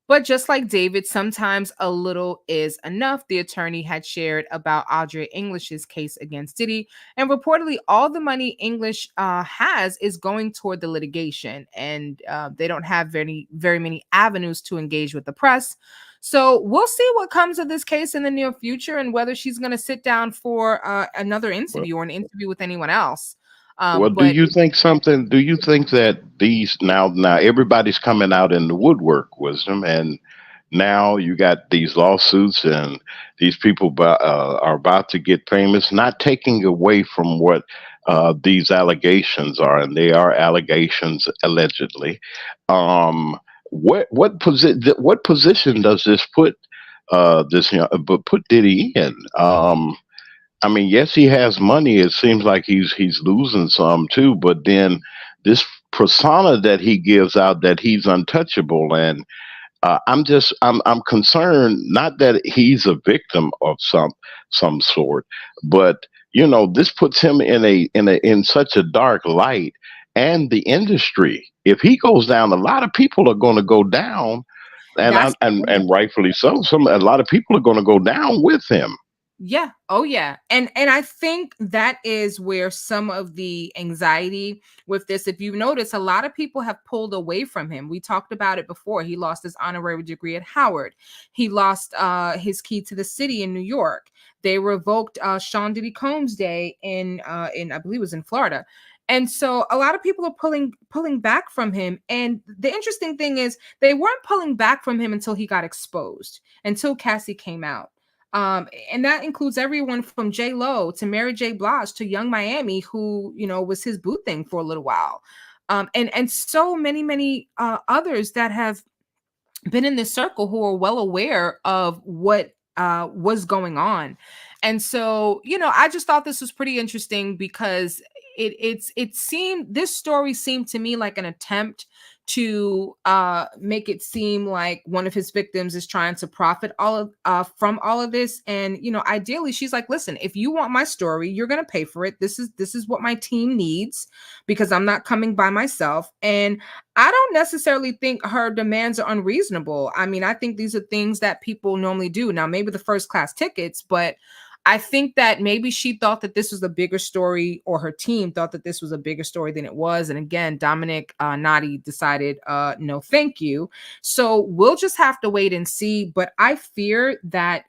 [SPEAKER 1] But just like David, sometimes a little is enough, the attorney had shared about Audrey English's case against Diddy. And reportedly, all the money English has is going toward the litigation. And they don't have very many avenues to engage with the press. So we'll see what comes of this case in the near future and whether she's going to sit down for another
[SPEAKER 2] Well,
[SPEAKER 1] interview or an interview with anyone else.
[SPEAKER 2] well, do
[SPEAKER 1] But
[SPEAKER 2] you think something? Do you think that these now everybody's coming out in the woodwork, wisdom, and now you got these lawsuits and these people are about to get famous, not taking away from what these allegations are, and they are allegations allegedly. Um, what position does this put put Diddy in? I mean, yes, he has money. It seems like he's losing some too, but then this persona that he gives out that he's untouchable, and I'm concerned not that he's a victim of some sort, but this puts him in such a dark light, and the industry. If he goes down, a lot of people are going to go down, and
[SPEAKER 1] that's
[SPEAKER 2] and rightfully so. A lot of people are going to go down with him.
[SPEAKER 1] Yeah. Oh yeah. And I think that is where some of the anxiety with this, if you notice, a lot of people have pulled away from him. We talked about it before. He lost his honorary degree at Howard. He lost his key to the city in New York. They revoked Sean Diddy Combs Day in I believe it was in Florida. And so a lot of people are pulling back from him. And the interesting thing is they weren't pulling back from him until he got exposed, until Cassie came out. And that includes everyone from J Lo to Mary J. Blige to Young Miami, who was his boo thing for a little while, and so many others that have been in this circle who are well aware of what was going on. And so I just thought this was pretty interesting because it seemed, this story seemed to me like an attempt to make it seem like one of his victims is trying to profit all of from all of this. And ideally, she's like, listen, if you want my story, you're going to pay for it. This is what my team needs, because I'm not coming by myself. And I don't necessarily think her demands are unreasonable. I mean, I think these are things that people normally do. Now, maybe the first class tickets, but I think that maybe she thought that this was a bigger story, or her team thought that this was a bigger story than it was. And again, Dominic Nadi decided, no, thank you. So we'll just have to wait and see. But I fear that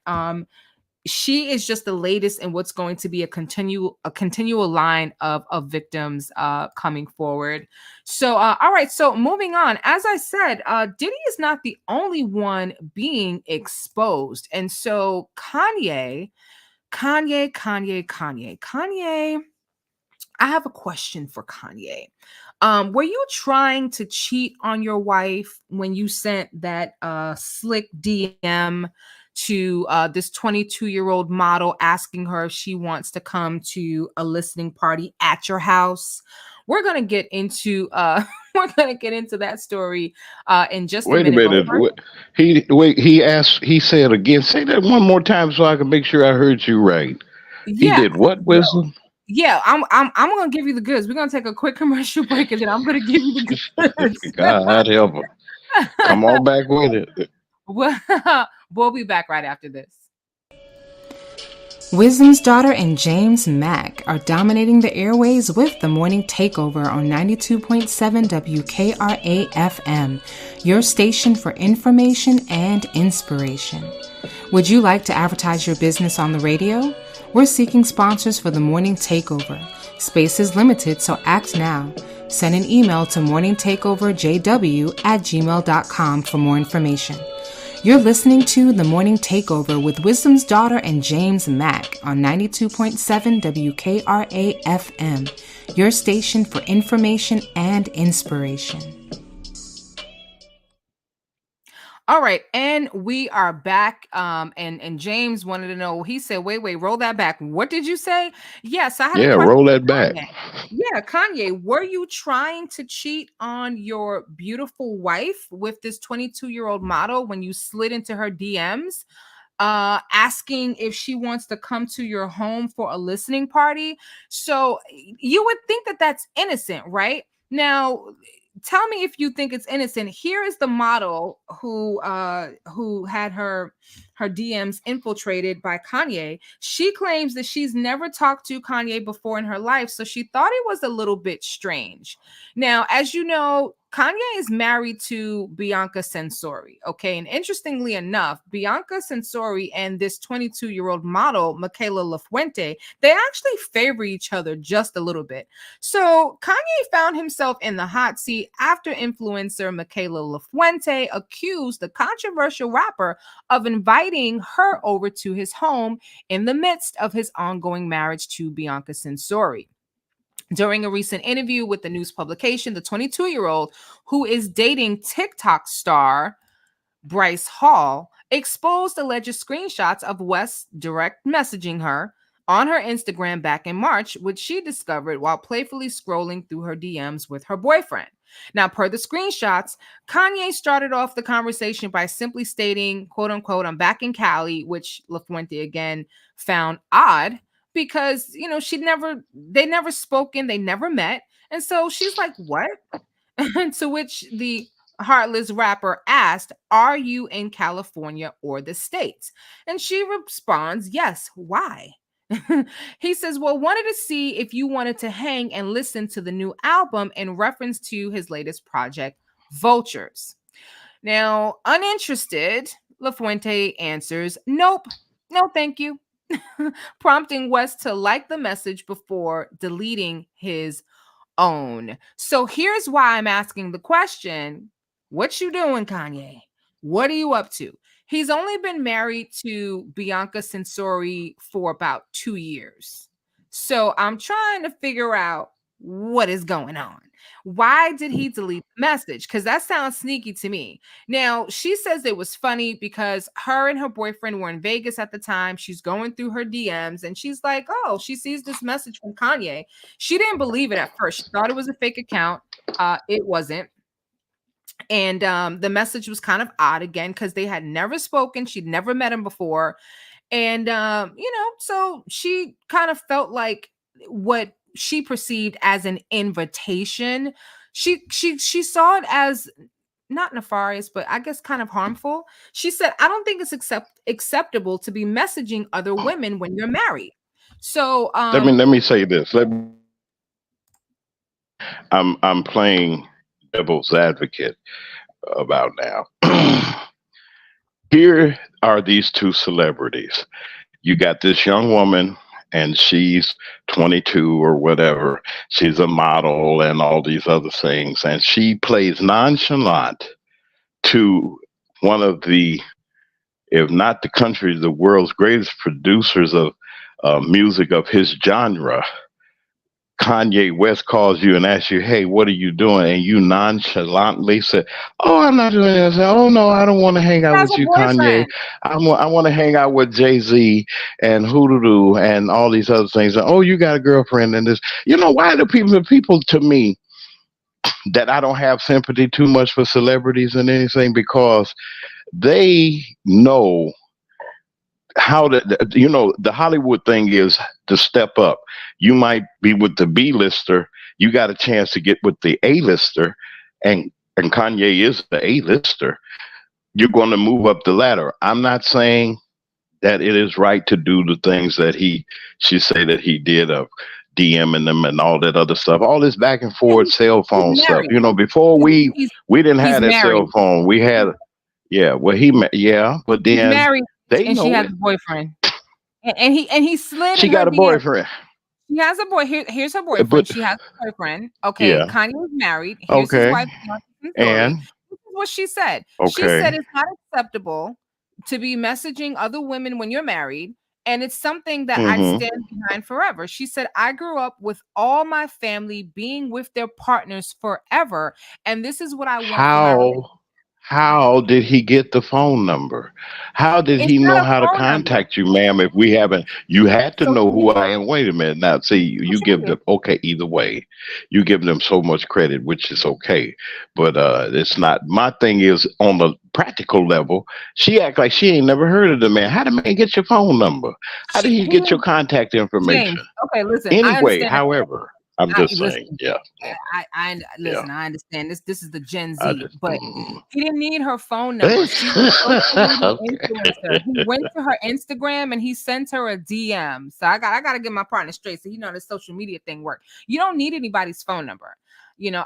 [SPEAKER 1] she is just the latest in what's going to be a continual line of victims coming forward. So all right, so moving on. As I said, Diddy is not the only one being exposed. And so Kanye, I have a question for Kanye. Were you trying to cheat on your wife when you sent that slick DM to this 22-year-old model, asking her if she wants to come to a listening party at your house? We're gonna get into we're gonna get into that story in just a
[SPEAKER 2] Wait a
[SPEAKER 1] minute. But
[SPEAKER 2] minute.
[SPEAKER 1] first,
[SPEAKER 2] He asked. He said again. Say that one more time so I can make sure I heard you right. He
[SPEAKER 1] yeah,
[SPEAKER 2] did what,
[SPEAKER 1] yo,
[SPEAKER 2] Wisdom?
[SPEAKER 1] yeah, I'm gonna give you the goods. We're gonna take a quick commercial break, and then I'm gonna give you the goods.
[SPEAKER 2] God help him. Come on back with it.
[SPEAKER 1] we'll, we'll be back right after this. Wisdom's Daughter and James Mack are dominating the airways with the Morning Takeover on 92.7 WKRA FM, your station for information and inspiration. Would you like to advertise your business on the radio? We're seeking sponsors for the Morning Takeover. Space is limited, so act now. Send an email to morningtakeoverjw@gmail.com for more information. You're listening to The Morning Takeover with Wisdom's Daughter and James Mack on 92.7 WKRA FM, your station for information and inspiration. All right, and we are back. And James wanted to know. He said, "Wait, roll that back. What did you say?" Yes, I had a
[SPEAKER 2] Yeah,
[SPEAKER 1] question
[SPEAKER 2] roll
[SPEAKER 1] for
[SPEAKER 2] that back.
[SPEAKER 1] Kanye. Yeah, Kanye, were you trying to cheat on your beautiful wife with this 22-year-old model when you slid into her DMs, asking if she wants to come to your home for a listening party? So you would think that that's innocent, right? Now, tell me if you think it's innocent. Here is the model who had her DMs infiltrated by Kanye. She claims that she's never talked to Kanye before in her life, so she thought it was a little bit strange. Now, as you know, Kanye is married to Bianca Censori. Okay. And interestingly enough, Bianca Censori and this 22-year-old model, Michaela Lafuente, they actually favor each other just a little bit. So Kanye found himself in the hot seat after influencer Michaela Lafuente accused the controversial rapper of inviting her over to his home in the midst of his ongoing marriage to Bianca Censori. During a recent interview with the news publication, the 22-year-old, who is dating TikTok star Bryce Hall, exposed alleged screenshots of West direct messaging her on her Instagram back in March, which she discovered while playfully scrolling through her DMs with her boyfriend. Now, per the screenshots, Kanye started off the conversation by simply stating, quote unquote, "I'm back in Cali," which LaFuente again found odd because, they never spoken, they never met. And so she's like, "What?" And to which the heartless rapper asked, "Are you in California or the States?" And she responds, "Yes, why?" He says, "Well, wanted to see if you wanted to hang and listen to the new album," in reference to his latest project, Vultures. Now, uninterested, LaFuente answers, "Nope, no, thank you," prompting West to like the message before deleting his own. So here's why I'm asking the question: what you doing, Kanye? What are you up to? He's only been married to Bianca Censori for about 2 years. So I'm trying to figure out what is going on. Why did he delete the message? Because that sounds sneaky to me. Now, she says it was funny because her and her boyfriend were in Vegas at the time. She's going through her DMs and she's like, oh, she sees this message from Kanye. She didn't believe it at first. She thought it was a fake account. It wasn't. And the message was kind of odd again because they had never spoken. She'd never met him before. And so she kind of felt like what she perceived as an invitation. She saw it as not nefarious, but I guess kind of harmful. She said, I don't think it's acceptable to be messaging other women when you're married. So
[SPEAKER 2] Let me say this. I'm playing devil's advocate about now. Here are these two celebrities. You got this young woman, and she's 22 or whatever. She's a model and all these other things, and she plays nonchalant to one of the, if not the country, the world's greatest producers of music of his genre. Kanye West calls you and asks you, "Hey, what are you doing?" And you nonchalantly say, "Oh, I'm not doing this." "Oh no, I don't want to hang out
[SPEAKER 1] has
[SPEAKER 2] with
[SPEAKER 1] a
[SPEAKER 2] you, Kanye.
[SPEAKER 1] boyfriend.
[SPEAKER 2] I want to hang out with Jay-Z and Hoodoo and all these other things." "Oh, you got a girlfriend and this." Why do people to me that I don't have sympathy too much for celebrities and anything, because they know how to, the Hollywood thing is to step up. You might be with the B-lister, you got a chance to get with the A-lister, and Kanye is the A-lister. You're going to move up the ladder. I'm not saying that it is right to do the things that she say that he did, of DMing them and all that other stuff, all this back and
[SPEAKER 1] Yeah,
[SPEAKER 2] forth cell
[SPEAKER 1] he's
[SPEAKER 2] phone stuff.
[SPEAKER 1] married.
[SPEAKER 2] Before
[SPEAKER 1] He's
[SPEAKER 2] we didn't
[SPEAKER 1] he's
[SPEAKER 2] have that
[SPEAKER 1] married.
[SPEAKER 2] cell phone. We had, yeah, well, yeah, but
[SPEAKER 1] He's
[SPEAKER 2] then
[SPEAKER 1] married,
[SPEAKER 2] they
[SPEAKER 1] and she
[SPEAKER 2] know
[SPEAKER 1] has
[SPEAKER 2] it.
[SPEAKER 1] a boyfriend. And he slid
[SPEAKER 2] She
[SPEAKER 1] in her
[SPEAKER 2] got a
[SPEAKER 1] DM.
[SPEAKER 2] boyfriend.
[SPEAKER 1] She has a boy. Here's her boyfriend.
[SPEAKER 2] But
[SPEAKER 1] She has a boyfriend. Okay,
[SPEAKER 2] yeah,
[SPEAKER 1] Kanye was married. Here's his
[SPEAKER 2] okay,
[SPEAKER 1] wife. Story.
[SPEAKER 2] and
[SPEAKER 1] This is what she said. She
[SPEAKER 2] okay,
[SPEAKER 1] said it's not acceptable to be messaging other women when you're married, and it's something that I'd
[SPEAKER 2] hmm
[SPEAKER 1] stand behind forever. She said, I grew up with all my family being with their partners forever, and this is what I want for my relationship.
[SPEAKER 2] how did he get the phone number? How did
[SPEAKER 1] It's
[SPEAKER 2] he
[SPEAKER 1] not
[SPEAKER 2] know
[SPEAKER 1] a
[SPEAKER 2] how to
[SPEAKER 1] phone number.
[SPEAKER 2] contact you, ma'am? If we haven't, you had to know
[SPEAKER 1] Social
[SPEAKER 2] who
[SPEAKER 1] media.
[SPEAKER 2] I am. Wait a minute. Now, see, you
[SPEAKER 1] Social
[SPEAKER 2] give
[SPEAKER 1] media.
[SPEAKER 2] them, okay, either way, you give them so much credit, which is okay. But it's not. My thing is, on the practical level, she act like she ain't never heard of the man. How the man get your phone number? How did he
[SPEAKER 1] He
[SPEAKER 2] get your contact
[SPEAKER 1] James.
[SPEAKER 2] information?
[SPEAKER 1] Okay, listen. I
[SPEAKER 2] Anyway,
[SPEAKER 1] understand.
[SPEAKER 2] however, I'm
[SPEAKER 1] I
[SPEAKER 2] just saying,
[SPEAKER 1] listen.
[SPEAKER 2] yeah,
[SPEAKER 1] I
[SPEAKER 2] yeah.
[SPEAKER 1] listen. I understand this. This is the Gen
[SPEAKER 2] I
[SPEAKER 1] Z,
[SPEAKER 2] just,
[SPEAKER 1] but he didn't need her phone number. She's a social media influencer.
[SPEAKER 2] okay.
[SPEAKER 1] He went to her Instagram and he sent her a DM. So I got to get my partner straight. So this social media thing work. You don't need anybody's phone number.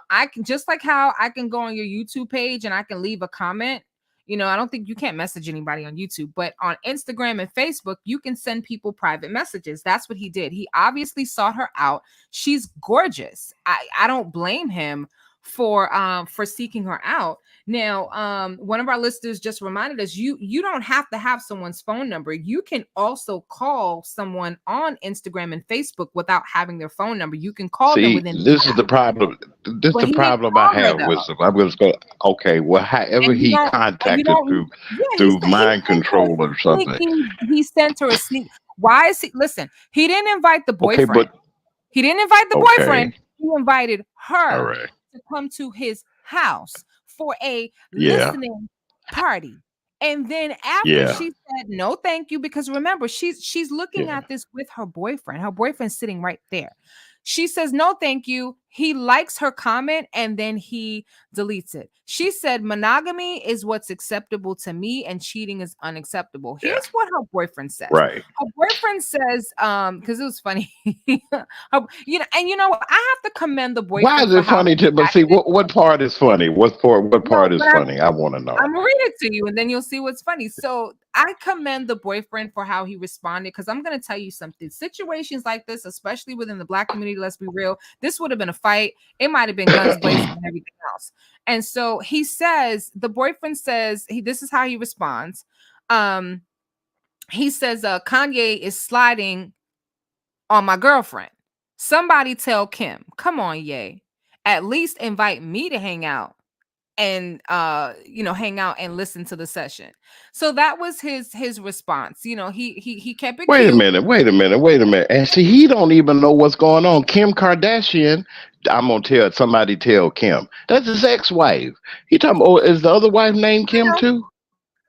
[SPEAKER 1] I can, just like how I can go on your YouTube page and I can leave a comment. I don't think you can't message anybody on YouTube, but on Instagram and Facebook, you can send people private messages. That's what he did. He obviously sought her out. She's gorgeous. I don't blame him for seeking her out. Now, one of our listeners just reminded us, you don't have to have someone's phone number. You can also call someone on Instagram and Facebook without having their phone number. You can call them
[SPEAKER 2] See,
[SPEAKER 1] within the
[SPEAKER 2] this is
[SPEAKER 1] app.
[SPEAKER 2] the problem. This is
[SPEAKER 1] But
[SPEAKER 2] the
[SPEAKER 1] he didn't
[SPEAKER 2] problem I
[SPEAKER 1] call her
[SPEAKER 2] have with
[SPEAKER 1] though.
[SPEAKER 2] him. I'm just going. Okay, well, however
[SPEAKER 1] And you
[SPEAKER 2] he
[SPEAKER 1] don't and you
[SPEAKER 2] contacted
[SPEAKER 1] don't yeah,
[SPEAKER 2] through
[SPEAKER 1] he
[SPEAKER 2] mind
[SPEAKER 1] sent her a
[SPEAKER 2] control or something.
[SPEAKER 1] he sent her a sneak. Why is he listen? He didn't invite the
[SPEAKER 2] Okay,
[SPEAKER 1] boyfriend.
[SPEAKER 2] but
[SPEAKER 1] He didn't invite the
[SPEAKER 2] okay,
[SPEAKER 1] boyfriend. He invited
[SPEAKER 2] all
[SPEAKER 1] her
[SPEAKER 2] right,
[SPEAKER 1] to come to his house for a
[SPEAKER 2] yeah,
[SPEAKER 1] listening party. And then after
[SPEAKER 2] yeah,
[SPEAKER 1] she said no thank you, because remember, she's looking
[SPEAKER 2] yeah,
[SPEAKER 1] at this with her boyfriend. Her boyfriend's sitting right there. She says no thank you. He likes her comment and then he deletes it. She said monogamy is what's acceptable to me and cheating is unacceptable.
[SPEAKER 2] yeah,
[SPEAKER 1] Here's what her boyfriend says.
[SPEAKER 2] right.
[SPEAKER 1] Her boyfriend says, because it was funny. And you know what? I have to commend the
[SPEAKER 2] Why
[SPEAKER 1] boyfriend
[SPEAKER 2] is
[SPEAKER 1] for
[SPEAKER 2] it
[SPEAKER 1] how
[SPEAKER 2] funny
[SPEAKER 1] he
[SPEAKER 2] to? But see,
[SPEAKER 1] acted.
[SPEAKER 2] what part is funny? What
[SPEAKER 1] No,
[SPEAKER 2] part is
[SPEAKER 1] but
[SPEAKER 2] funny? I want to know.
[SPEAKER 1] I'm gonna read it to you, and then you'll see what's funny. So I commend the boyfriend for how he responded, because I'm gonna tell you something. Situations like this, especially within the Black community, let's be real, this would have been a fight. It might have been guns blazing and everything else. And so he says, the boyfriend says, this is how he responds. Um, he says, Kanye is sliding on my girlfriend. Somebody tell Kim, come on, Ye. At least invite me to hang out and hang out and listen to the session. So that was his response. He kept it
[SPEAKER 2] Wait a
[SPEAKER 1] cute.
[SPEAKER 2] minute, wait a minute, wait a minute. And see, he don't even know what's going on. Kim Kardashian I'm gonna tell somebody tell Kim. That's his ex-wife. He talking. Oh, is the other wife named
[SPEAKER 1] I
[SPEAKER 2] Kim
[SPEAKER 1] know.
[SPEAKER 2] too?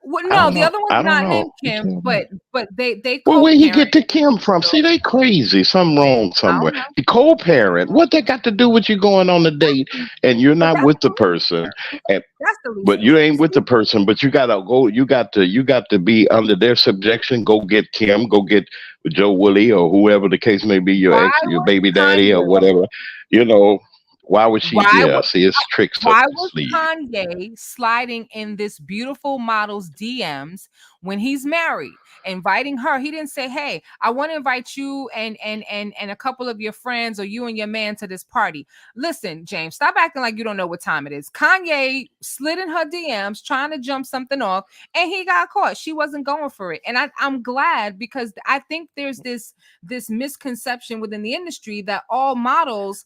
[SPEAKER 1] Well,
[SPEAKER 2] I
[SPEAKER 1] no,
[SPEAKER 2] don't
[SPEAKER 1] the
[SPEAKER 2] know.
[SPEAKER 1] other one's
[SPEAKER 2] I don't
[SPEAKER 1] not
[SPEAKER 2] know.
[SPEAKER 1] named
[SPEAKER 2] You
[SPEAKER 1] Kim,
[SPEAKER 2] tell me.
[SPEAKER 1] but they
[SPEAKER 2] Well, where he get
[SPEAKER 1] co-parent.
[SPEAKER 2] the Kim from? See, they crazy. Something wrong
[SPEAKER 1] I
[SPEAKER 2] somewhere.
[SPEAKER 1] don't know.
[SPEAKER 2] The co-parent. What they got to do with you going on a date
[SPEAKER 1] Exactly.
[SPEAKER 2] and you're
[SPEAKER 1] But
[SPEAKER 2] not
[SPEAKER 1] that's
[SPEAKER 2] with the
[SPEAKER 1] the least.
[SPEAKER 2] person, and
[SPEAKER 1] That's the least
[SPEAKER 2] but
[SPEAKER 1] of
[SPEAKER 2] you
[SPEAKER 1] it.
[SPEAKER 2] ain't with the
[SPEAKER 1] See,
[SPEAKER 2] person, but you gotta go. You got to be under their subjection. Go get Kim. Go get Joe Willie or whoever the case may be. Your
[SPEAKER 1] why
[SPEAKER 2] ex, your
[SPEAKER 1] was
[SPEAKER 2] baby daddy or
[SPEAKER 1] Kanye?
[SPEAKER 2] whatever. You know. Why would she?
[SPEAKER 1] Why
[SPEAKER 2] Yeah.
[SPEAKER 1] was
[SPEAKER 2] See, it's tricks up
[SPEAKER 1] why
[SPEAKER 2] the
[SPEAKER 1] was
[SPEAKER 2] sleeve.
[SPEAKER 1] Kanye sliding in this beautiful model's DMs when he's married, inviting her? He didn't say, "Hey, I want to invite you and a couple of your friends or you and your man to this party." Listen, James, stop acting like you don't know what time it is. Kanye slid in her DMs trying to jump something off, and he got caught. She wasn't going for it, and I'm glad because I think there's this misconception within the industry that all models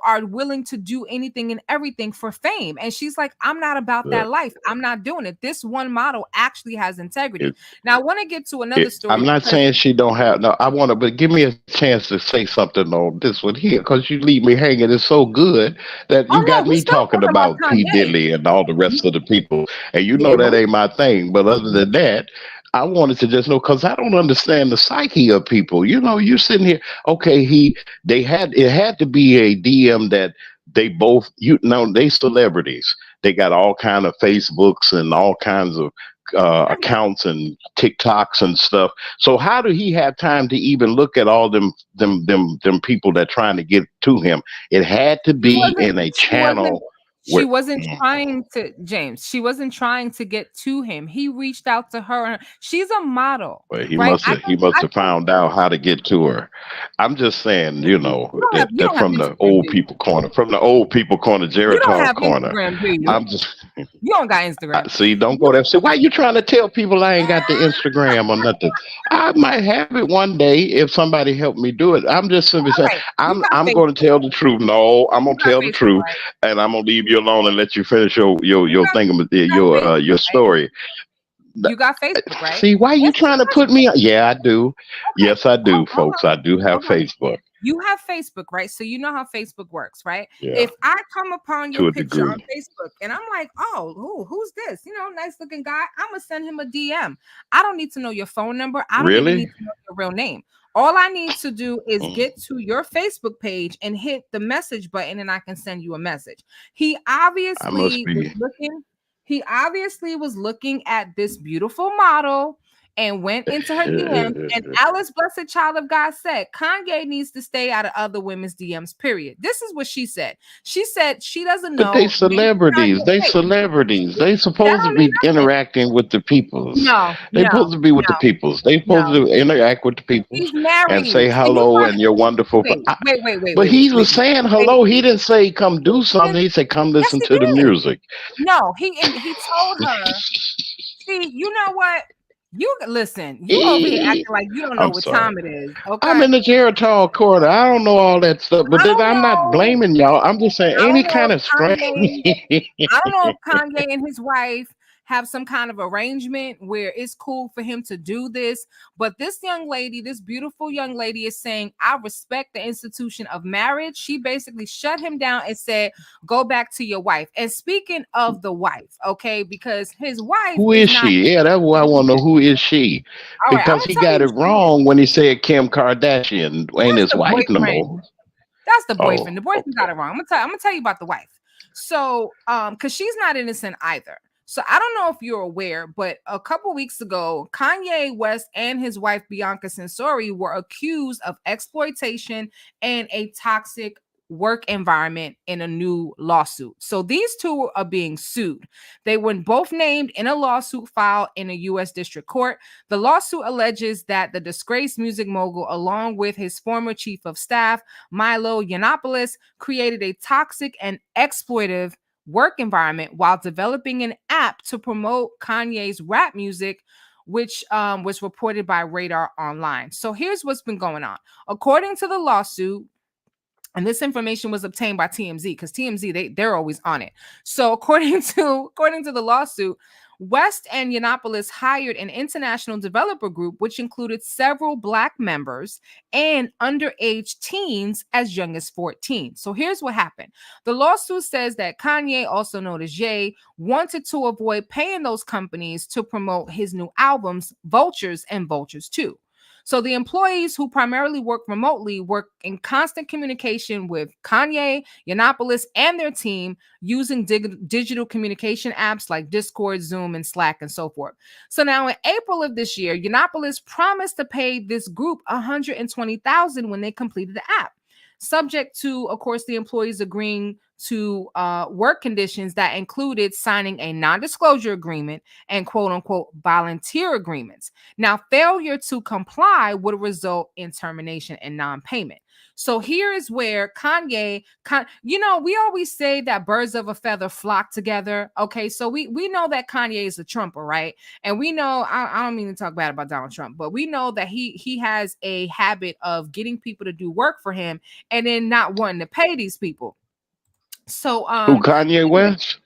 [SPEAKER 1] are willing to do anything and everything for fame. And she's like, I'm not about
[SPEAKER 2] Uh,
[SPEAKER 1] that life. I'm not doing it. This one model actually has integrity.
[SPEAKER 2] it,
[SPEAKER 1] Now, I want to get to another story
[SPEAKER 2] I'm not
[SPEAKER 1] because,
[SPEAKER 2] saying she don't have. No, I want to, but give me a chance to say something on this one here, because you leave me hanging. It's so good that
[SPEAKER 1] oh
[SPEAKER 2] you got
[SPEAKER 1] no, we
[SPEAKER 2] me
[SPEAKER 1] still
[SPEAKER 2] talking
[SPEAKER 1] talking about
[SPEAKER 2] about P
[SPEAKER 1] Kanye.
[SPEAKER 2] Diddy and all the rest of the people, and you know
[SPEAKER 1] Yeah, but
[SPEAKER 2] that ain't my thing. But other than that, I wanted to just know because I don't understand the psyche of people. You sitting here. Okay, it had to be a DM that they both they celebrities. They got all kind of Facebooks and all kinds of accounts and TikToks and stuff. So how do he have time to even look at all them people that trying to get to him? It had to
[SPEAKER 1] she
[SPEAKER 2] be
[SPEAKER 1] wasn't
[SPEAKER 2] in a
[SPEAKER 1] she wasn't
[SPEAKER 2] channel
[SPEAKER 1] she
[SPEAKER 2] where.
[SPEAKER 1] wasn't trying to, James, she wasn't trying to get to him. He reached out to her. She's a model,
[SPEAKER 2] Well, he
[SPEAKER 1] right?
[SPEAKER 2] must have he must
[SPEAKER 1] I
[SPEAKER 2] have
[SPEAKER 1] think
[SPEAKER 2] found out how to get to her. I'm just saying,
[SPEAKER 1] you
[SPEAKER 2] that
[SPEAKER 1] don't have
[SPEAKER 2] from the
[SPEAKER 1] Instagram,
[SPEAKER 2] old
[SPEAKER 1] do you?
[SPEAKER 2] people corner, from the old people corner,
[SPEAKER 1] You don't
[SPEAKER 2] Geritol
[SPEAKER 1] have
[SPEAKER 2] corner.
[SPEAKER 1] Instagram, do you?
[SPEAKER 2] I'm just
[SPEAKER 1] You don't got Instagram.
[SPEAKER 2] see, don't go
[SPEAKER 1] You
[SPEAKER 2] there. Say, why you trying to tell people I ain't got the Instagram or nothing? I might have it one day if somebody help me do it. I'm just simply
[SPEAKER 1] all
[SPEAKER 2] saying
[SPEAKER 1] right. You got
[SPEAKER 2] I'm going to
[SPEAKER 1] Facebook.
[SPEAKER 2] tell the truth. No, I'm
[SPEAKER 1] You
[SPEAKER 2] going to
[SPEAKER 1] got
[SPEAKER 2] tell the
[SPEAKER 1] Facebook,
[SPEAKER 2] truth,
[SPEAKER 1] right?
[SPEAKER 2] and I'm going to leave you alone and let you finish your thing,
[SPEAKER 1] You got
[SPEAKER 2] your
[SPEAKER 1] Facebook, right?
[SPEAKER 2] story.
[SPEAKER 1] You got Facebook, right?
[SPEAKER 2] See, why you
[SPEAKER 1] Answer the
[SPEAKER 2] trying to put
[SPEAKER 1] question.
[SPEAKER 2] me? Yeah, I do.
[SPEAKER 1] Okay.
[SPEAKER 2] Yes, I do,
[SPEAKER 1] Hold
[SPEAKER 2] folks.
[SPEAKER 1] on.
[SPEAKER 2] I do have
[SPEAKER 1] Hold on.
[SPEAKER 2] Facebook.
[SPEAKER 1] You have Facebook, right? So you know how Facebook works, right?
[SPEAKER 2] Yeah,
[SPEAKER 1] If I come upon your
[SPEAKER 2] to a
[SPEAKER 1] picture on
[SPEAKER 2] degree.
[SPEAKER 1] Facebook and I'm like, oh, who's this? Nice looking guy. I'm gonna send him a DM. I don't need to know your phone number. I don't even need
[SPEAKER 2] Really?
[SPEAKER 1] to know your real name. All I need to do is
[SPEAKER 2] Mm.
[SPEAKER 1] get to your Facebook page and hit the message button, and I can send you a message. He
[SPEAKER 2] I must
[SPEAKER 1] obviously was
[SPEAKER 2] be.
[SPEAKER 1] looking. He obviously was looking at this beautiful model and went into her DMs. And Alice, blessed child of God, said Kanye needs to stay out of other women's DMs, period. This is what she said. She said she doesn't
[SPEAKER 2] But they
[SPEAKER 1] know. Maybe
[SPEAKER 2] celebrities.
[SPEAKER 1] Kanye,
[SPEAKER 2] They
[SPEAKER 1] wait,
[SPEAKER 2] celebrities. They
[SPEAKER 1] that
[SPEAKER 2] supposed to
[SPEAKER 1] don't mean
[SPEAKER 2] be
[SPEAKER 1] nothing.
[SPEAKER 2] interacting with the peoples.
[SPEAKER 1] No,
[SPEAKER 2] They
[SPEAKER 1] no,
[SPEAKER 2] supposed to be with the
[SPEAKER 1] no,
[SPEAKER 2] peoples. They supposed
[SPEAKER 1] no.
[SPEAKER 2] to interact with the peoples
[SPEAKER 1] He's
[SPEAKER 2] and
[SPEAKER 1] married.
[SPEAKER 2] say
[SPEAKER 1] Can you
[SPEAKER 2] hello and you're wonderful.
[SPEAKER 1] wait, wait, wait, wait,
[SPEAKER 2] But
[SPEAKER 1] wait, wait,
[SPEAKER 2] he was
[SPEAKER 1] wait, wait,
[SPEAKER 2] saying
[SPEAKER 1] wait,
[SPEAKER 2] hello. He
[SPEAKER 1] wait.
[SPEAKER 2] didn't say come do
[SPEAKER 1] He
[SPEAKER 2] something.
[SPEAKER 1] didn't-
[SPEAKER 2] He said come
[SPEAKER 1] Yes,
[SPEAKER 2] listen
[SPEAKER 1] he
[SPEAKER 2] to the
[SPEAKER 1] did.
[SPEAKER 2] music.
[SPEAKER 1] No, he told her. See, you know what? You listen. You over here
[SPEAKER 2] Eh,
[SPEAKER 1] acting like you don't know
[SPEAKER 2] I'm
[SPEAKER 1] what
[SPEAKER 2] sorry.
[SPEAKER 1] time it is.
[SPEAKER 2] I'm
[SPEAKER 1] Okay.
[SPEAKER 2] in the Geritol corner. I don't know all that stuff, but
[SPEAKER 1] I
[SPEAKER 2] then
[SPEAKER 1] don't
[SPEAKER 2] I'm not
[SPEAKER 1] know.
[SPEAKER 2] blaming y'all. I'm just saying
[SPEAKER 1] I
[SPEAKER 2] any
[SPEAKER 1] don't know
[SPEAKER 2] kind
[SPEAKER 1] if
[SPEAKER 2] of strange.
[SPEAKER 1] Kanye, I don't know if Kanye and his wife have some kind of arrangement where it's cool for him to do this. But this young lady, this beautiful young lady, is saying, I respect the institution of marriage. She basically shut him down and said, go back to your wife. And speaking of the wife, okay, because his wife
[SPEAKER 2] Who
[SPEAKER 1] is
[SPEAKER 2] is
[SPEAKER 1] not.
[SPEAKER 2] she? Yeah, that's what I want to know. Who is she?
[SPEAKER 1] All right, I'm
[SPEAKER 2] Because
[SPEAKER 1] gonna
[SPEAKER 2] he
[SPEAKER 1] tell
[SPEAKER 2] got
[SPEAKER 1] you
[SPEAKER 2] it
[SPEAKER 1] who she is.
[SPEAKER 2] wrong when he said Kim Kardashian ain't
[SPEAKER 1] That's
[SPEAKER 2] his
[SPEAKER 1] the
[SPEAKER 2] wife no
[SPEAKER 1] boyfriend.
[SPEAKER 2] more.
[SPEAKER 1] That's the boyfriend.
[SPEAKER 2] Oh,
[SPEAKER 1] The boyfriend got
[SPEAKER 2] okay.
[SPEAKER 1] it wrong. I'm gonna tell you about the wife. So, because she's not innocent either. So I don't know if you're aware, but a couple weeks ago, Kanye West and his wife Bianca Censori were accused of exploitation and a toxic work environment in a new lawsuit. So these two are being sued. They were both named in a lawsuit filed in a U.S. district court. The lawsuit alleges that the disgraced music mogul, along with his former chief of staff, Milo Yiannopoulos, created a toxic and exploitive work environment while developing an app to promote Kanye's rap music, which was reported by Radar Online. So here's what's been going on. According to the lawsuit, and this information was obtained by TMZ because TMZ they're always on it. So according to the lawsuit, West and Yiannopoulos hired an international developer group, which included several Black members and underage teens as young as 14. So here's what happened. The lawsuit says that Kanye, also known as Ye, wanted to avoid paying those companies to promote his new albums, Vultures and Vultures 2. So the employees who primarily work remotely work in constant communication with Kanye, Yiannopoulos, and their team using digital communication apps like Discord, Zoom, and Slack, and so forth. So now in April of this year, Yiannopoulos promised to pay this group $120,000 when they completed the app, subject to, of course, the employees agreeing to work conditions that included signing a non-disclosure agreement and quote unquote volunteer agreements. Now, failure to comply would result in termination and non-payment. So here is where Kanye, we always say that birds of a feather flock together. Okay, so we know that Kanye is a Trumper, right? And we know, I don't mean to talk bad about Donald Trump, but we know that he has a habit of getting people to do work for him and then not wanting to pay these people. So
[SPEAKER 2] Who, Kanye West?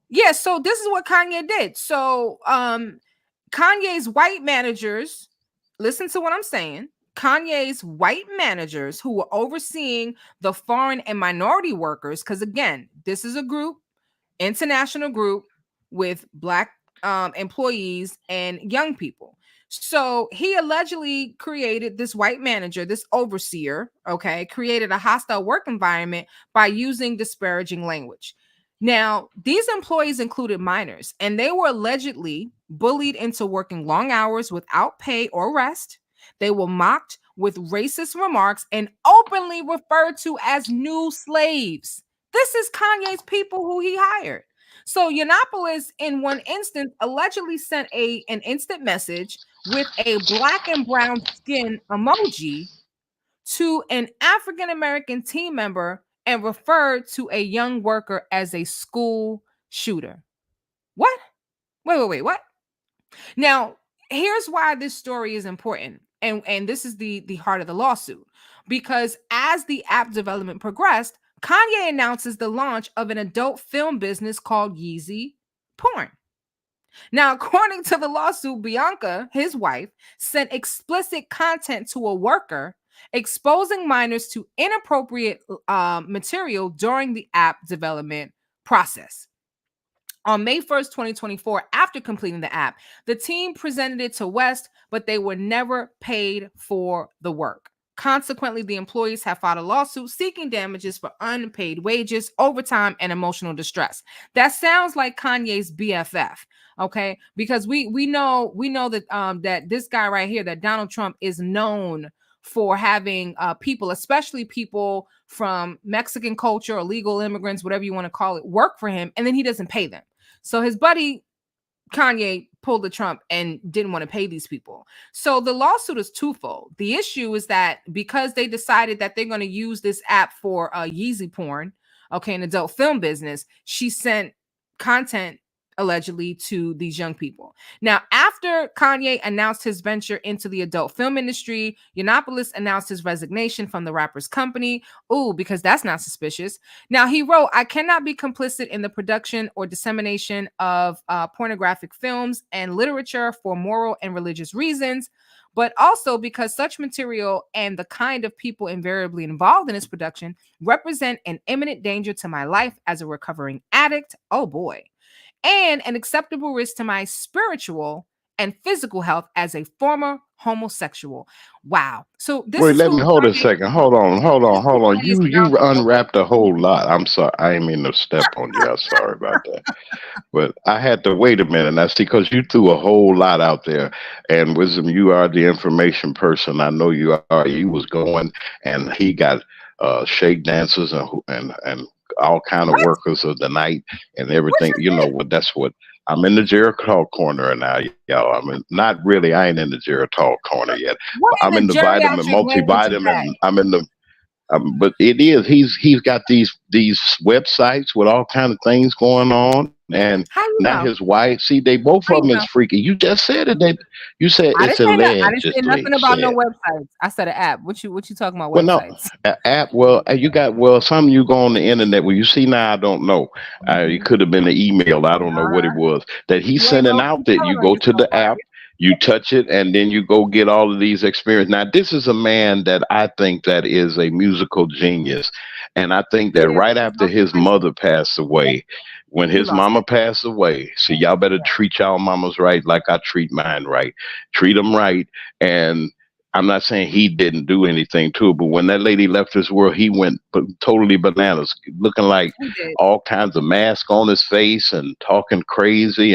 [SPEAKER 1] yeah, so this is what Kanye did. So Kanye's white managers, listen to what I'm saying. Kanye's white managers who were overseeing the foreign and minority workers, because again, this is a group, international group with Black employees and young people. So he allegedly created this white manager, this overseer, okay, created a hostile work environment by using disparaging language. Now, these employees included minors, and they were allegedly bullied into working long hours without pay or rest. They were mocked with racist remarks and openly referred to as new slaves. This is Kanye's people who he hired. So Yiannopoulos, in one instance, allegedly sent an instant message with a black and brown skin emoji to an African American team member and referred to a young worker as a school shooter. What? Wait, what? Now, here's why this story is important. And this is the heart of the lawsuit. Because as the app development progressed, Kanye announces the launch of an adult film business called Yeezy Porn. Now, according to the lawsuit, Bianca, his wife, sent explicit content to a worker exposing minors to inappropriate material during the app development process. On May 1st, 2024, after completing the app, the team presented it to West, but they were never paid for the work. Consequently, the employees have filed a lawsuit seeking damages for unpaid wages, overtime, and emotional distress. That sounds like Kanye's BFF, okay? Because we know that that this guy right here, that Donald Trump, is known for having people, especially people from Mexican culture or legal immigrants, whatever you want to call it, work for him, and then he doesn't pay them. So his buddy Kanye pulled the Trump and didn't want to pay these people. So the lawsuit is twofold. The issue is that because they decided that they're going to use this app for Yeezy Porn, okay, an adult film business, she sent content allegedly to these young people. Now, after Kanye announced his venture into the adult film industry, Yiannopoulos announced his resignation from the rapper's company. Ooh, because that's not suspicious. Now, he wrote, "I cannot be complicit in the production or dissemination of pornographic films and literature for moral and religious reasons, but also because such material and the kind of people invariably involved in its production represent an imminent danger to my life as a recovering addict." Oh boy. "And an acceptable risk to my spiritual and physical health as a former homosexual." Wow. So this
[SPEAKER 2] Wait,
[SPEAKER 1] is
[SPEAKER 2] let me
[SPEAKER 1] who
[SPEAKER 2] hold a
[SPEAKER 1] Kanye,
[SPEAKER 2] second. Hold on,
[SPEAKER 1] this is who Kanye's
[SPEAKER 2] You
[SPEAKER 1] announcing.
[SPEAKER 2] unwrapped a whole lot. I'm sorry. I didn't mean to step on you. I'm sorry about that. But I had to wait a minute. I see, because you threw a whole lot out there. And Wisdom, you are the information person. I know you are. He was going, and he got shake dancers and all kind of
[SPEAKER 1] What?
[SPEAKER 2] workers of the night and
[SPEAKER 1] What
[SPEAKER 2] everything. You
[SPEAKER 1] you
[SPEAKER 2] know
[SPEAKER 1] get?
[SPEAKER 2] what? That's what. I'm in the Jericho corner now, y'all. I mean, not really. I ain't in the Jericho corner yet,
[SPEAKER 1] What
[SPEAKER 2] but
[SPEAKER 1] in
[SPEAKER 2] I'm
[SPEAKER 1] the
[SPEAKER 2] in the vitamin,
[SPEAKER 1] geriatric language is
[SPEAKER 2] multivitamin.
[SPEAKER 1] that?
[SPEAKER 2] I'm in the but it is he's got these websites with all kind of things going on, and
[SPEAKER 1] How you
[SPEAKER 2] not
[SPEAKER 1] know?
[SPEAKER 2] his wife. See, they both
[SPEAKER 1] How
[SPEAKER 2] of
[SPEAKER 1] you
[SPEAKER 2] them
[SPEAKER 1] know?
[SPEAKER 2] is freaky. You just said it. That you said
[SPEAKER 1] I
[SPEAKER 2] it's
[SPEAKER 1] didn't say that. I didn't say
[SPEAKER 2] allegedly
[SPEAKER 1] nothing about no
[SPEAKER 2] said.
[SPEAKER 1] websites. I said an app. What you talking about
[SPEAKER 2] Well, no,
[SPEAKER 1] websites?
[SPEAKER 2] app. Well, you got some you go on the internet. Well, you see now. I don't know. It
[SPEAKER 1] Mhm.
[SPEAKER 2] could have been an email. I don't know what it
[SPEAKER 1] Uh-huh.
[SPEAKER 2] was that he's
[SPEAKER 1] You ain't
[SPEAKER 2] sending
[SPEAKER 1] gonna
[SPEAKER 2] out.
[SPEAKER 1] keep
[SPEAKER 2] That you
[SPEAKER 1] telling them
[SPEAKER 2] go
[SPEAKER 1] it's
[SPEAKER 2] to
[SPEAKER 1] gonna
[SPEAKER 2] the
[SPEAKER 1] work.
[SPEAKER 2] app, you touch it, and then you go get all of these experience. Now, this is a man that I think that is a musical genius, and I think that
[SPEAKER 1] Yeah,
[SPEAKER 2] right
[SPEAKER 1] he's
[SPEAKER 2] after
[SPEAKER 1] lost
[SPEAKER 2] his
[SPEAKER 1] his mindset.
[SPEAKER 2] mother passed
[SPEAKER 1] Yeah,
[SPEAKER 2] away, when
[SPEAKER 1] he
[SPEAKER 2] his
[SPEAKER 1] lost
[SPEAKER 2] mama
[SPEAKER 1] it.
[SPEAKER 2] passed away, see, y'all better
[SPEAKER 1] Yeah.
[SPEAKER 2] treat y'all mamas right, like I treat mine right. Treat them right, and I'm not saying he didn't do anything to it, but when that lady left this world, he went totally bananas, looking like
[SPEAKER 1] He did.
[SPEAKER 2] all kinds of masks on his face and talking crazy,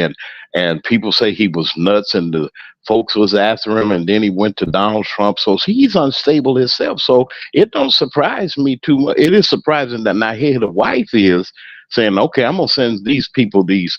[SPEAKER 2] and people say he was nuts, and the folks was after him, and then he went to Donald Trump. So he's unstable himself. So it don't surprise me too much. It is surprising that now here the wife is saying, "Okay, I'm gonna send these people these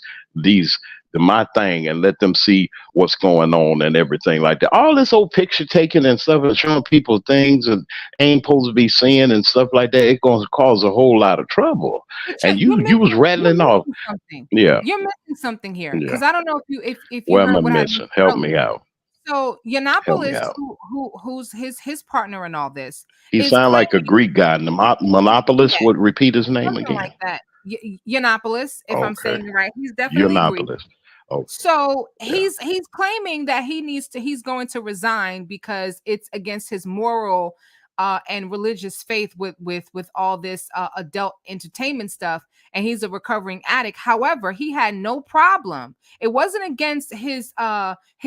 [SPEAKER 2] my thing and let them see what's going on and everything like that." All this old picture taking and stuff and showing people things and ain't supposed to be seeing and stuff like that, it's going to cause a whole lot of trouble.
[SPEAKER 1] But
[SPEAKER 2] And
[SPEAKER 1] you're
[SPEAKER 2] you was
[SPEAKER 1] you're
[SPEAKER 2] rattling off.
[SPEAKER 1] missing something.
[SPEAKER 2] Yeah,
[SPEAKER 1] You're missing something here,
[SPEAKER 2] yeah.
[SPEAKER 1] because I don't know if you
[SPEAKER 2] What am I
[SPEAKER 1] heard what I mentioned
[SPEAKER 2] missing? Help me
[SPEAKER 1] earlier.
[SPEAKER 2] out.
[SPEAKER 1] So
[SPEAKER 2] Help me
[SPEAKER 1] Yiannopoulos,
[SPEAKER 2] out.
[SPEAKER 1] who's his partner in all this,
[SPEAKER 2] He
[SPEAKER 1] is
[SPEAKER 2] sound like a
[SPEAKER 1] claiming,
[SPEAKER 2] Greek guy. Monopolis
[SPEAKER 1] yeah,
[SPEAKER 2] would repeat his name
[SPEAKER 1] something like
[SPEAKER 2] again.
[SPEAKER 1] that. Yiannopoulos, if I'm
[SPEAKER 2] Okay.
[SPEAKER 1] saying it right, he's definitely Greek.
[SPEAKER 2] Monopolis. Oh,
[SPEAKER 1] So
[SPEAKER 2] yeah.
[SPEAKER 1] he's claiming that he's going to resign because it's against his moral and religious faith with all this adult entertainment stuff, and he's a recovering addict. However, he had no problem. It wasn't against his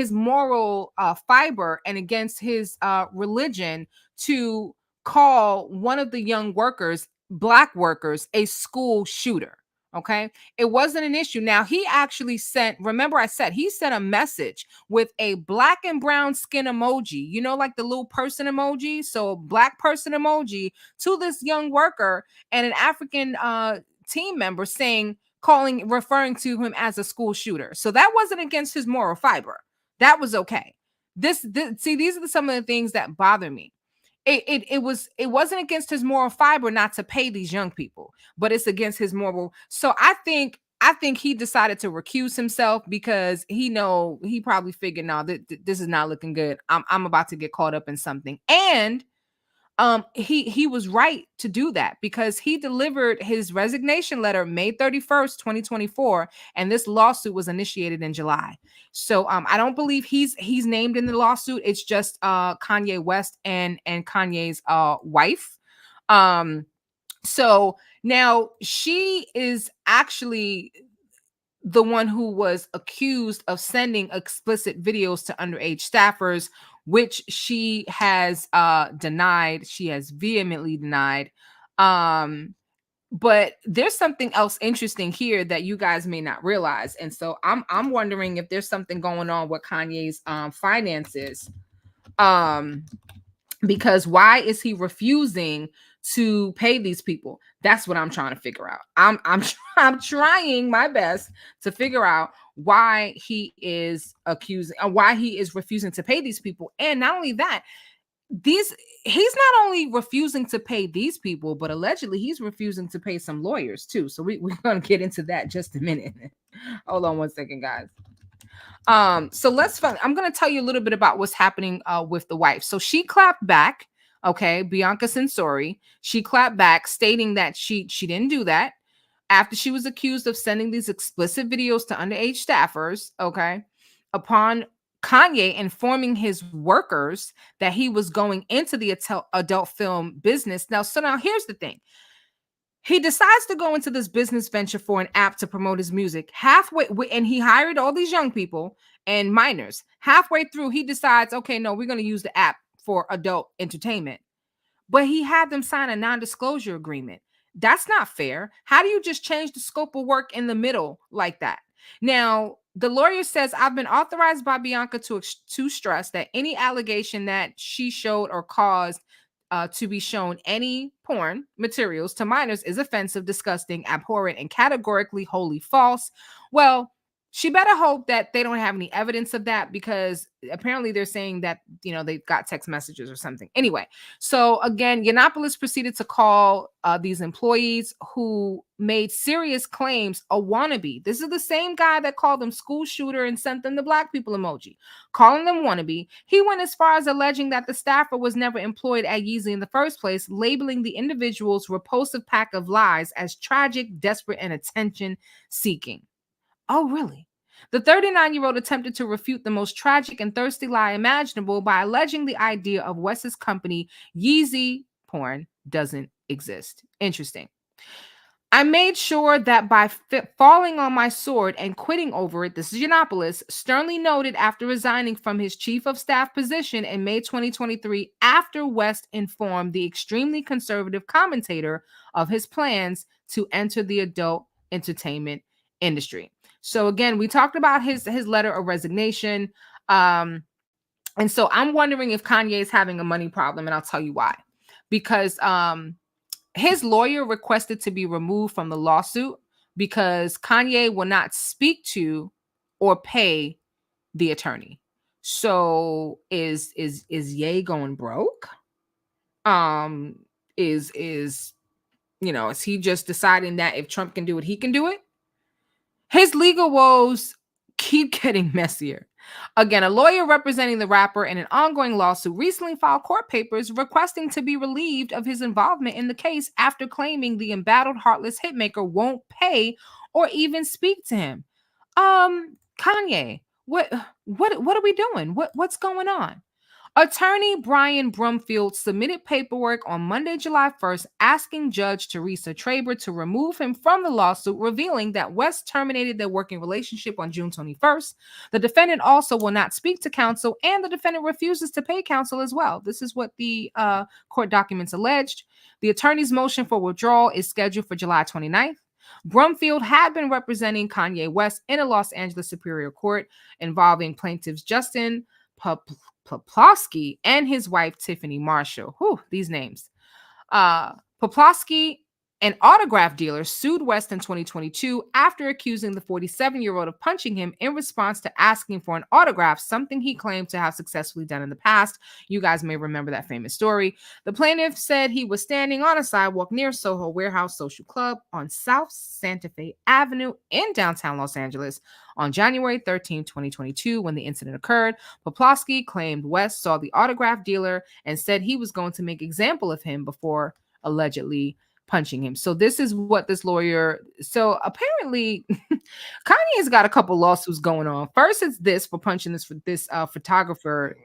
[SPEAKER 1] moral fiber and against his religion to call one of the young workers, black workers, a school shooter. Okay, it wasn't an issue. Now, he actually sent, remember, I said he sent a message with a black and brown skin emoji, like the little person emoji. So, black person emoji to this young worker and an African team member referring to him as a school shooter. So, that wasn't against his moral fiber. That was okay. See, these are some of the things that bother me. It wasn't against his moral fiber not to pay these young people, but it's against his moral. So I think he decided to recuse himself because he probably figured, now this is not looking good. I'm about to get caught up in something. And he was right to do that because he delivered his resignation letter May 31st, 2024, and this lawsuit was initiated in July. So I don't believe he's named in the lawsuit. It's just Kanye West and Kanye's wife. um so now she is actually the one who was accused of sending explicit videos to underage staffers, which she has denied. She has vehemently denied. Um, but there's something else interesting here that you guys may not realize, and so I'm wondering if there's something going on with Kanye's finances. Um, because why is he refusing to pay these people? That's what I'm trying to figure out. I'm trying my best to figure out why he is why he is refusing to pay these people. And not only that, these he's not only refusing to pay these people, but allegedly he's refusing to pay some lawyers too. So we're gonna get into that just a minute. Hold on one second, guys. So I'm gonna tell you a little bit about what's happening with the wife. So she clapped back. Okay, Bianca Sensori. She clapped back, stating that she didn't do that after she was accused of sending these explicit videos to underage staffers. Okay, upon Kanye informing his workers that he was going into the adult film business. Now here's the thing. He decides to go into this business venture for an app to promote his music. And he hired all these young people and minors. Halfway through, he decides, okay, no, we're going to use the app for adult entertainment. But he had them sign a non-disclosure agreement. That's not fair. How do you just change the scope of work in the middle like that? Now, the lawyer says, I've been authorized by Bianca to stress that any allegation that she showed or caused to be shown any porn materials to minors is offensive, disgusting, abhorrent, and categorically wholly false. Well, She better hope that they don't have any evidence of that, because apparently they're saying that, they got text messages or something. Anyway, so again, Yiannopoulos proceeded to call these employees who made serious claims a wannabe. This is the same guy that called them school shooter and sent them the black people emoji, calling them wannabe. He went as far as alleging that the staffer was never employed at Yeezy in the first place, labeling the individual's repulsive pack of lies as tragic, desperate, and attention seeking. Oh, really? The 39-year-old attempted to refute the most tragic and thirsty lie imaginable by alleging the idea of West's company, Yeezy Porn, doesn't exist. Interesting. I made sure that by falling on my sword and quitting over it, this is Yiannopoulos, sternly noted after resigning from his chief of staff position in May 2023, after West informed the extremely conservative commentator of his plans to enter the adult entertainment industry. So again, we talked about his letter of resignation. And so I'm wondering if Kanye is having a money problem, and I'll tell you why. Because his lawyer requested to be removed from the lawsuit because Kanye will not speak to or pay the attorney. So is Ye going broke? Is he just deciding that if Trump can do it, he can do it? His legal woes keep getting messier. Again, a lawyer representing the rapper in an ongoing lawsuit recently filed court papers requesting to be relieved of his involvement in the case after claiming the embattled, heartless hitmaker won't pay or even speak to him. Kanye, what are we doing? What's going on? Attorney Brian Brumfield submitted paperwork on Monday, July 1st, asking Judge Teresa Traber to remove him from the lawsuit, revealing that West terminated their working relationship on June 21st. The defendant also will not speak to counsel, and the defendant refuses to pay counsel as well. This is what the court documents alleged. The attorney's motion for withdrawal is scheduled for July 29th. Brumfield had been representing Kanye West in a Los Angeles Superior Court involving plaintiffs Justin Poplawski and his wife Tiffany Marshall. Whew, these names. Poplawski, an autograph dealer, sued West in 2022 after accusing the 47-year-old of punching him in response to asking for an autograph, something he claimed to have successfully done in the past. You guys may remember that famous story. The plaintiff said he was standing on a sidewalk near Soho Warehouse Social Club on South Santa Fe Avenue in downtown Los Angeles on January 13, 2022, when the incident occurred. Poplawski claimed West saw the autograph dealer and said he was going to make an example of him before allegedly punching him. So this is what this lawyer. So apparently, Kanye's got a couple lawsuits going on. First, it's this for punching this photographer,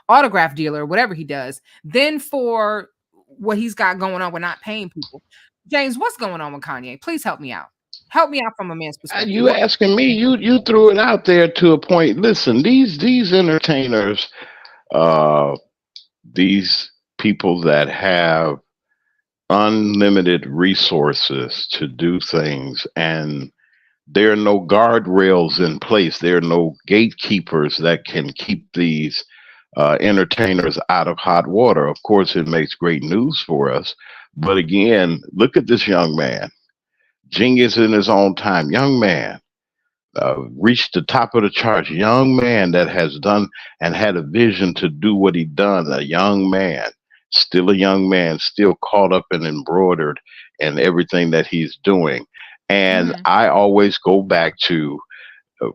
[SPEAKER 1] autograph dealer, whatever he does. Then for what he's got going on with not paying people. James, what's going on with Kanye? Please help me out. Help me out from a man's perspective.
[SPEAKER 2] You asking me? You threw it out there to a point. Listen, these entertainers, these people that have unlimited resources to do things, and there are no guardrails in place. There are no gatekeepers that can keep these entertainers out of hot water. Of course, it makes great news for us. But again, look at this young man. Genius in his own time. Young man. Reached the top of the charts. Young man that has done and had a vision to do what he done. A young man. Still a young man, still caught up and embroidered in everything that he's doing. And I always go back to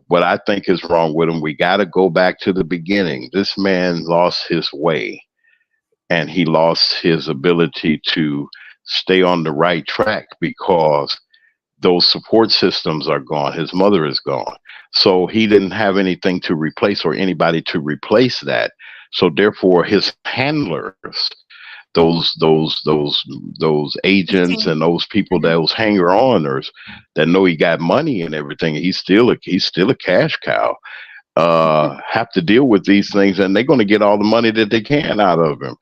[SPEAKER 2] what I think is wrong with him. We got to go back to the beginning. This man lost his way, and he lost his ability to stay on the right track because those support systems are gone. His mother is gone. So he didn't have anything to replace or anybody to replace that. So therefore his handlers, those agents and those people, those hanger-oners that know he got money and everything, he's still a cash cow, have to deal with these things, and they're going to get all the money that they can out of him.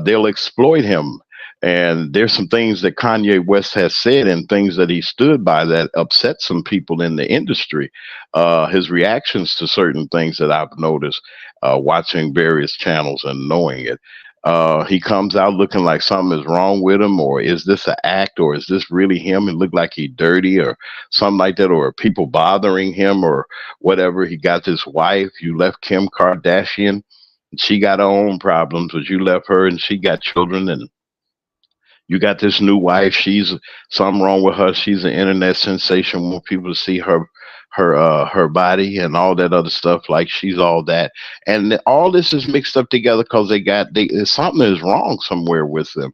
[SPEAKER 2] They'll exploit him. And there's some things that Kanye West has said and things that he stood by that upset some people in the industry. His reactions to certain things that I've noticed watching various channels and knowing it. He comes out looking like something is wrong with him, or is this an act, or is this really him and look like he dirty, or something like that, or are people bothering him, or whatever. He got this wife. You left Kim Kardashian. She got her own problems, but you left her, and she got children, and you got this new wife. She's something wrong with her. She's an internet sensation. Want people to see her body and all that other stuff. Like she's all that, and all this is mixed up together because something is wrong somewhere with them.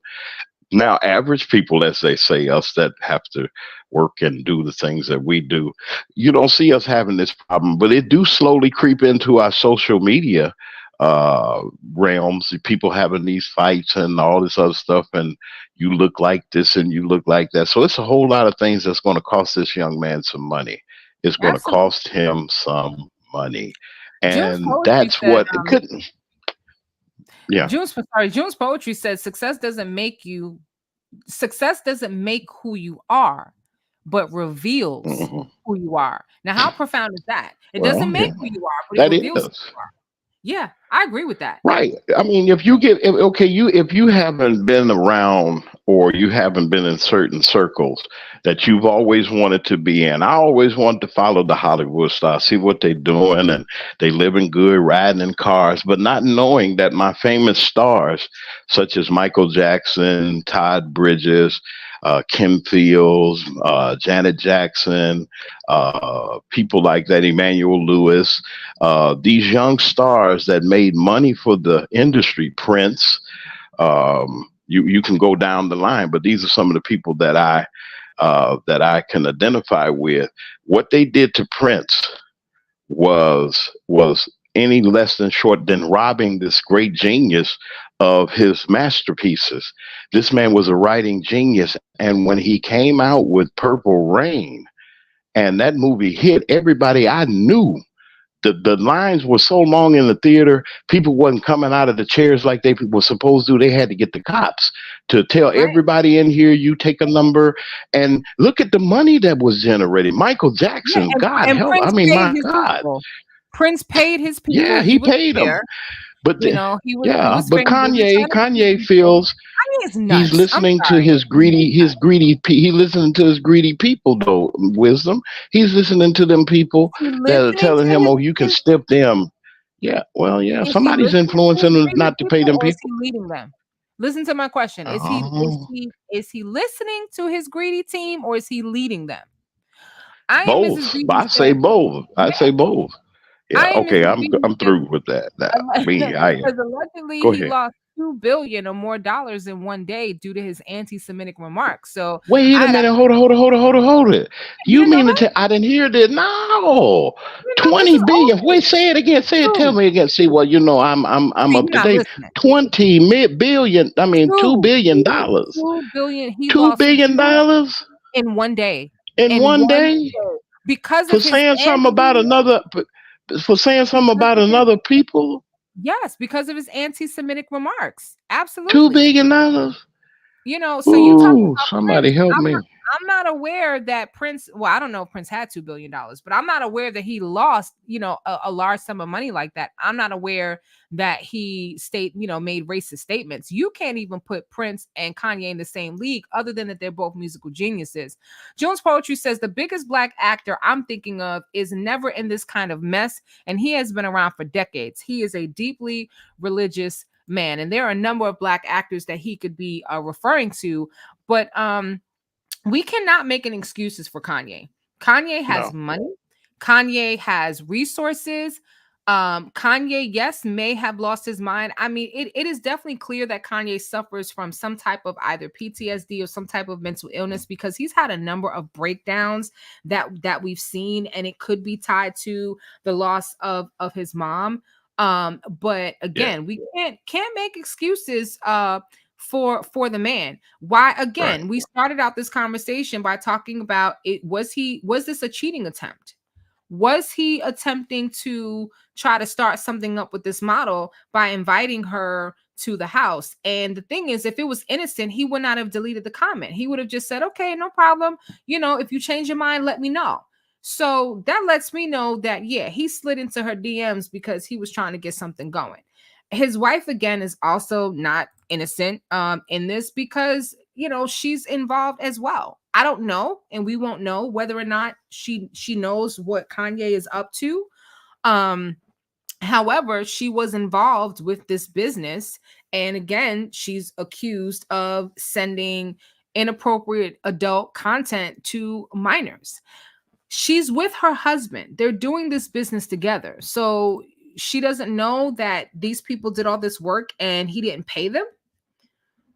[SPEAKER 2] Now, average people, as they say, us that have to work and do the things that we do, you don't see us having this problem, but it do slowly creep into our social media uh realms. People having these fights and all this other stuff, and you look like this and you look like that. So it's a whole lot of things that's going to cost this young man some money. It's going to
[SPEAKER 1] Absolutely.
[SPEAKER 2] cost him some money,
[SPEAKER 1] June's
[SPEAKER 2] and
[SPEAKER 1] poetry
[SPEAKER 2] that's
[SPEAKER 1] said,
[SPEAKER 2] what it couldn't. Yeah.
[SPEAKER 1] June's poetry said success doesn't make who you are, but reveals
[SPEAKER 2] Hmm.
[SPEAKER 1] who you are. Now, how profound is that? It
[SPEAKER 2] Well,
[SPEAKER 1] doesn't make
[SPEAKER 2] yeah,
[SPEAKER 1] who you are, but it
[SPEAKER 2] that
[SPEAKER 1] reveals who
[SPEAKER 2] is.
[SPEAKER 1] you are. Yeah, I agree with that.
[SPEAKER 2] Right. I mean, okay, if you haven't been around or you haven't been in certain circles that you've always wanted to be in. I always wanted to follow the Hollywood stars, see what they're doing, and they living good, riding in cars, but not knowing that my famous stars, such as Michael Jackson, Todd Bridges, Kim Fields, Janet Jackson, people like that, Emmanuel Lewis, these young stars that made money for the industry, Prince. You can go down the line, but these are some of the people that I can identify with. What they did to Prince was any less than short than robbing this great genius of his masterpieces. This man was a writing genius, and when he came out with Purple Rain, and that movie hit, everybody I knew, the lines were so long in the theater, people wasn't coming out of the chairs like they were supposed to. They had to get the cops to tell
[SPEAKER 1] Right.
[SPEAKER 2] everybody in here, you take a number. And look at the money that was generated. Michael
[SPEAKER 1] Yeah,
[SPEAKER 2] Jackson,
[SPEAKER 1] and
[SPEAKER 2] God
[SPEAKER 1] and
[SPEAKER 2] help. I
[SPEAKER 1] Prince
[SPEAKER 2] mean,
[SPEAKER 1] paid
[SPEAKER 2] my
[SPEAKER 1] his
[SPEAKER 2] God.
[SPEAKER 1] people. Prince paid his people.
[SPEAKER 2] Yeah,
[SPEAKER 1] He
[SPEAKER 2] he
[SPEAKER 1] was
[SPEAKER 2] paid them.
[SPEAKER 1] fair.
[SPEAKER 2] But
[SPEAKER 1] He
[SPEAKER 2] yeah,
[SPEAKER 1] was fair.
[SPEAKER 2] but
[SPEAKER 1] He didn't try to cheat
[SPEAKER 2] Kanye
[SPEAKER 1] people.
[SPEAKER 2] feels
[SPEAKER 1] Kanye is
[SPEAKER 2] he's
[SPEAKER 1] nuts. I'm
[SPEAKER 2] listening to
[SPEAKER 1] sorry.
[SPEAKER 2] he's listening to his greedy people, though. Wisdom, he's listening to them
[SPEAKER 1] Is
[SPEAKER 2] people
[SPEAKER 1] he
[SPEAKER 2] that are
[SPEAKER 1] listening
[SPEAKER 2] telling
[SPEAKER 1] to
[SPEAKER 2] him, oh, you can stip them. Yeah, well, yeah,
[SPEAKER 1] is he
[SPEAKER 2] somebody's
[SPEAKER 1] listening to
[SPEAKER 2] influencing
[SPEAKER 1] his
[SPEAKER 2] him
[SPEAKER 1] greedy
[SPEAKER 2] not to pay
[SPEAKER 1] people,
[SPEAKER 2] them
[SPEAKER 1] or is
[SPEAKER 2] people.
[SPEAKER 1] he leading them? Listen to my question.
[SPEAKER 2] Oh,
[SPEAKER 1] Is he listening to his greedy team, or is he leading them? I am Mrs.
[SPEAKER 2] both.
[SPEAKER 1] Beezy
[SPEAKER 2] I say
[SPEAKER 1] said,
[SPEAKER 2] both. I
[SPEAKER 1] yeah,
[SPEAKER 2] say both. Yeah,
[SPEAKER 1] I am
[SPEAKER 2] okay,
[SPEAKER 1] Mrs. Beezy
[SPEAKER 2] I'm
[SPEAKER 1] said
[SPEAKER 2] through with that. Now, me, I am.
[SPEAKER 1] because allegedly
[SPEAKER 2] Go
[SPEAKER 1] he
[SPEAKER 2] ahead.
[SPEAKER 1] lost 2 billion or more dollars in one day due to his anti-Semitic remarks. So
[SPEAKER 2] Wait
[SPEAKER 1] I
[SPEAKER 2] a
[SPEAKER 1] had
[SPEAKER 2] minute,
[SPEAKER 1] actually,
[SPEAKER 2] hold it.
[SPEAKER 1] you
[SPEAKER 2] You
[SPEAKER 1] didn't know
[SPEAKER 2] mean to
[SPEAKER 1] that?
[SPEAKER 2] tell I didn't hear that? No.
[SPEAKER 1] You didn't know this
[SPEAKER 2] 20
[SPEAKER 1] is old
[SPEAKER 2] billion. Wait,
[SPEAKER 1] news.
[SPEAKER 2] say it again. Say it, tell
[SPEAKER 1] Two.
[SPEAKER 2] me again. See, well, I'm
[SPEAKER 1] See,
[SPEAKER 2] up
[SPEAKER 1] you're
[SPEAKER 2] to
[SPEAKER 1] not
[SPEAKER 2] date.
[SPEAKER 1] listening.
[SPEAKER 2] billion, I mean
[SPEAKER 1] Two.
[SPEAKER 2] $2 billion.
[SPEAKER 1] 2 billion. He
[SPEAKER 2] Two
[SPEAKER 1] lost
[SPEAKER 2] billion
[SPEAKER 1] two
[SPEAKER 2] dollars
[SPEAKER 1] in one day.
[SPEAKER 2] in
[SPEAKER 1] In
[SPEAKER 2] one
[SPEAKER 1] one
[SPEAKER 2] day
[SPEAKER 1] day. Because
[SPEAKER 2] for
[SPEAKER 1] of his
[SPEAKER 2] saying something about
[SPEAKER 1] anti
[SPEAKER 2] another for saying something
[SPEAKER 1] because
[SPEAKER 2] about
[SPEAKER 1] of his
[SPEAKER 2] another people.
[SPEAKER 1] yes, because of his anti-Semitic remarks.
[SPEAKER 2] Two
[SPEAKER 1] Absolutely.
[SPEAKER 2] billion dollars.
[SPEAKER 1] So you talk
[SPEAKER 2] Ooh,
[SPEAKER 1] about
[SPEAKER 2] somebody
[SPEAKER 1] Prince.
[SPEAKER 2] help me.
[SPEAKER 1] I'm not aware that Prince, well, I don't know if Prince had $2 billion, but I'm not aware that he lost, a large sum of money like that. I'm not aware that he made racist statements. You can't even put Prince and Kanye in the same league, other than that they're both musical geniuses. Jones Poetry says the biggest black actor I'm thinking of is never in this kind of mess, and he has been around for decades. He is a deeply religious man, and there are a number of black actors that he could be referring to, but we cannot make any excuses for Kanye. Kanye has
[SPEAKER 2] No,
[SPEAKER 1] money. Kanye has resources. Kanye, yes, may have lost his mind. I mean, it is definitely clear that Kanye suffers from some type of either PTSD or some type of mental illness, because he's had a number of breakdowns that we've seen, and it could be tied to the loss of his mom. But
[SPEAKER 2] yeah,
[SPEAKER 1] again, we can't make excuses for the man. Why,
[SPEAKER 2] right.
[SPEAKER 1] again, we started out this conversation by talking about it. Was this a cheating attempt? Was he attempting to try to start something up with this model by inviting her to the house? And the thing is, if it was innocent, he would not have deleted the comment. He would have just said, okay, no problem, if you change your mind, let me know. So that lets me know that, yeah, he slid into her DMs because he was trying to get something going. His wife, again, is also not innocent in this because, she's involved as well. I don't know, and we won't know whether or not she knows what Kanye is up to. Um, However, she was involved with this business. And again, she's accused of sending inappropriate adult content to minors. She's with her husband. They're doing this business together. So she doesn't know that these people did all this work and he didn't pay them.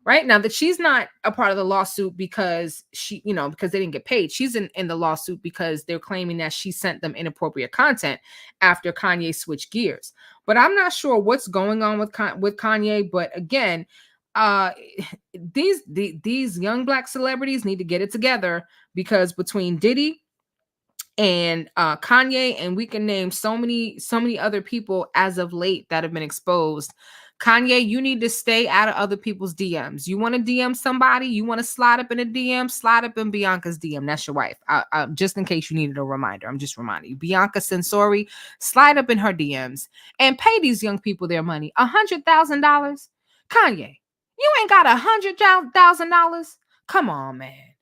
[SPEAKER 1] Right now, that she's not a part of the lawsuit because because they didn't get paid. She's in the lawsuit because they're claiming that she sent them inappropriate content after Kanye switched gears. But I'm not sure what's going on with Kanye. But again, these young Black celebrities need to get it together, because between Diddy and Kanye, and we can name so many other people as of late that have been exposed. Kanye, you need to stay out of other people's DMs. You want to DM somebody, you want to slide up in a DM, slide up in Bianca's DM. That's your wife. Just in case you needed a reminder, I'm just reminding you. Bianca Sensori, slide up in her DMs and pay these young people their money. $100,000. Kanye, you ain't got $100,000. Come on, man.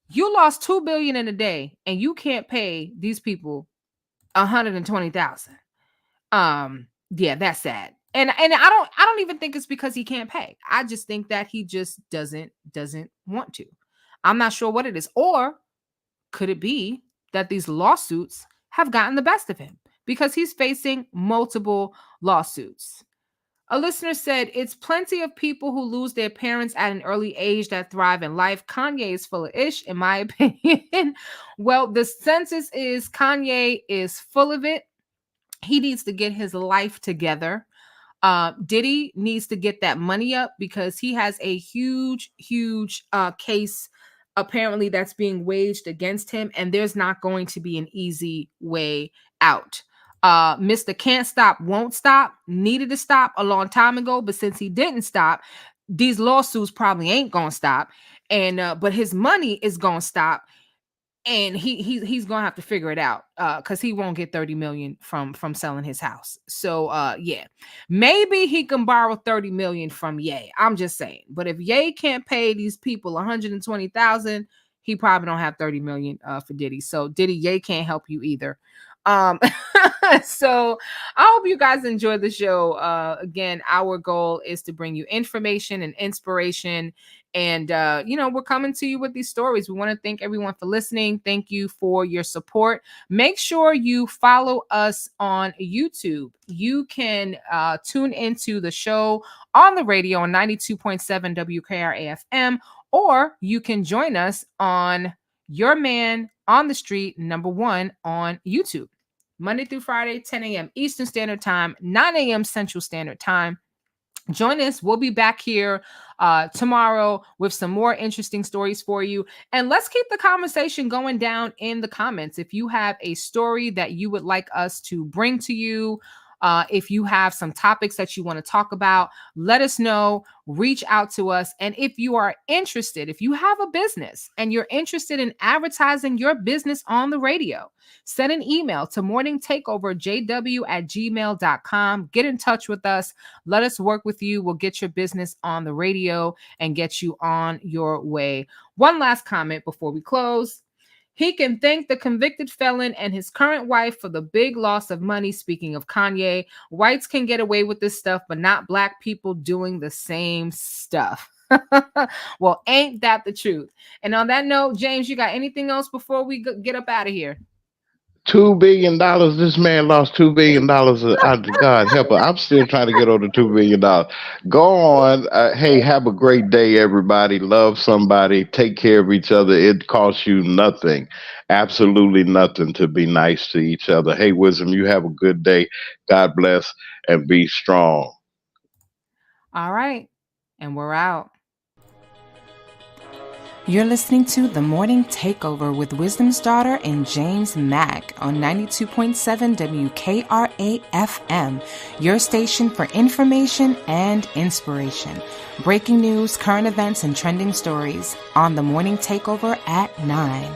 [SPEAKER 1] You lost $2 billion in a day, and you can't pay these people $120,000. Yeah, that's sad. And I don't even think it's because he can't pay. I just think that he just doesn't want to. I'm not sure what it is. Or could it be that these lawsuits have gotten the best of him because he's facing multiple lawsuits? A listener said, it's plenty of people who lose their parents at an early age that thrive in life. Kanye is full of ish, in my opinion. Well, the census is Kanye is full of it. He needs to get his life together. Diddy needs to get that money up because he has a huge case apparently that's being waged against him, and there's not going to be an easy way out. Mr. Can't Stop, Won't Stop needed to stop a long time ago, but since he didn't stop, these lawsuits probably ain't gonna stop, and but his money is gonna stop. And he's gonna have to figure it out because he won't get 30 million from selling his house. So yeah, maybe he can borrow 30 million from Ye. I'm just saying. But if Ye can't pay these people 120,000, he probably don't have 30 million for Diddy. So Diddy, Ye can't help you either. So I hope you guys enjoy the show. Again, our goal is to bring you information and inspiration. And, we're coming to you with these stories. We want to thank everyone for listening. Thank you for your support. Make sure you follow us on YouTube. You can tune into the show on the radio on 92.7 WKRA FM, or you can join us on Your Man on the Street #1 on YouTube. Monday through Friday, 10 a.m. Eastern Standard Time, 9 a.m. Central Standard Time. Join us. We'll be back here tomorrow with some more interesting stories for you. And let's keep the conversation going down in the comments. If you have a story that you would like us to bring to you, if you have some topics that you want to talk about, let us know. Reach out to us. And if you are interested, if you have a business and you're interested in advertising your business on the radio, send an email to morningtakeoverjw@gmail.com. Get in touch with us. Let us work with you. We'll get your business on the radio and get you on your way. One last comment before we close. He can thank the convicted felon and his current wife for the big loss of money. Speaking of Kanye, whites can get away with this stuff, but not Black people doing the same stuff. Well, ain't that the truth? And on that note, James, you got anything else before we get up out of here?
[SPEAKER 2] $2 billion. This man lost $2 billion. God help her. I'm still trying to get over $2 billion. Go on. Hey, have a great day, everybody. Love somebody. Take care of each other. It costs you nothing. Absolutely nothing to be nice to each other. Hey, Wisdom, you have a good day. God bless and be strong.
[SPEAKER 1] All right. And we're out.
[SPEAKER 3] You're listening to The Morning Takeover with Wisdom's Daughter and James Mack on 92.7 WKRA FM, your station for information and inspiration. Breaking news, current events, and trending stories on The Morning Takeover at 9.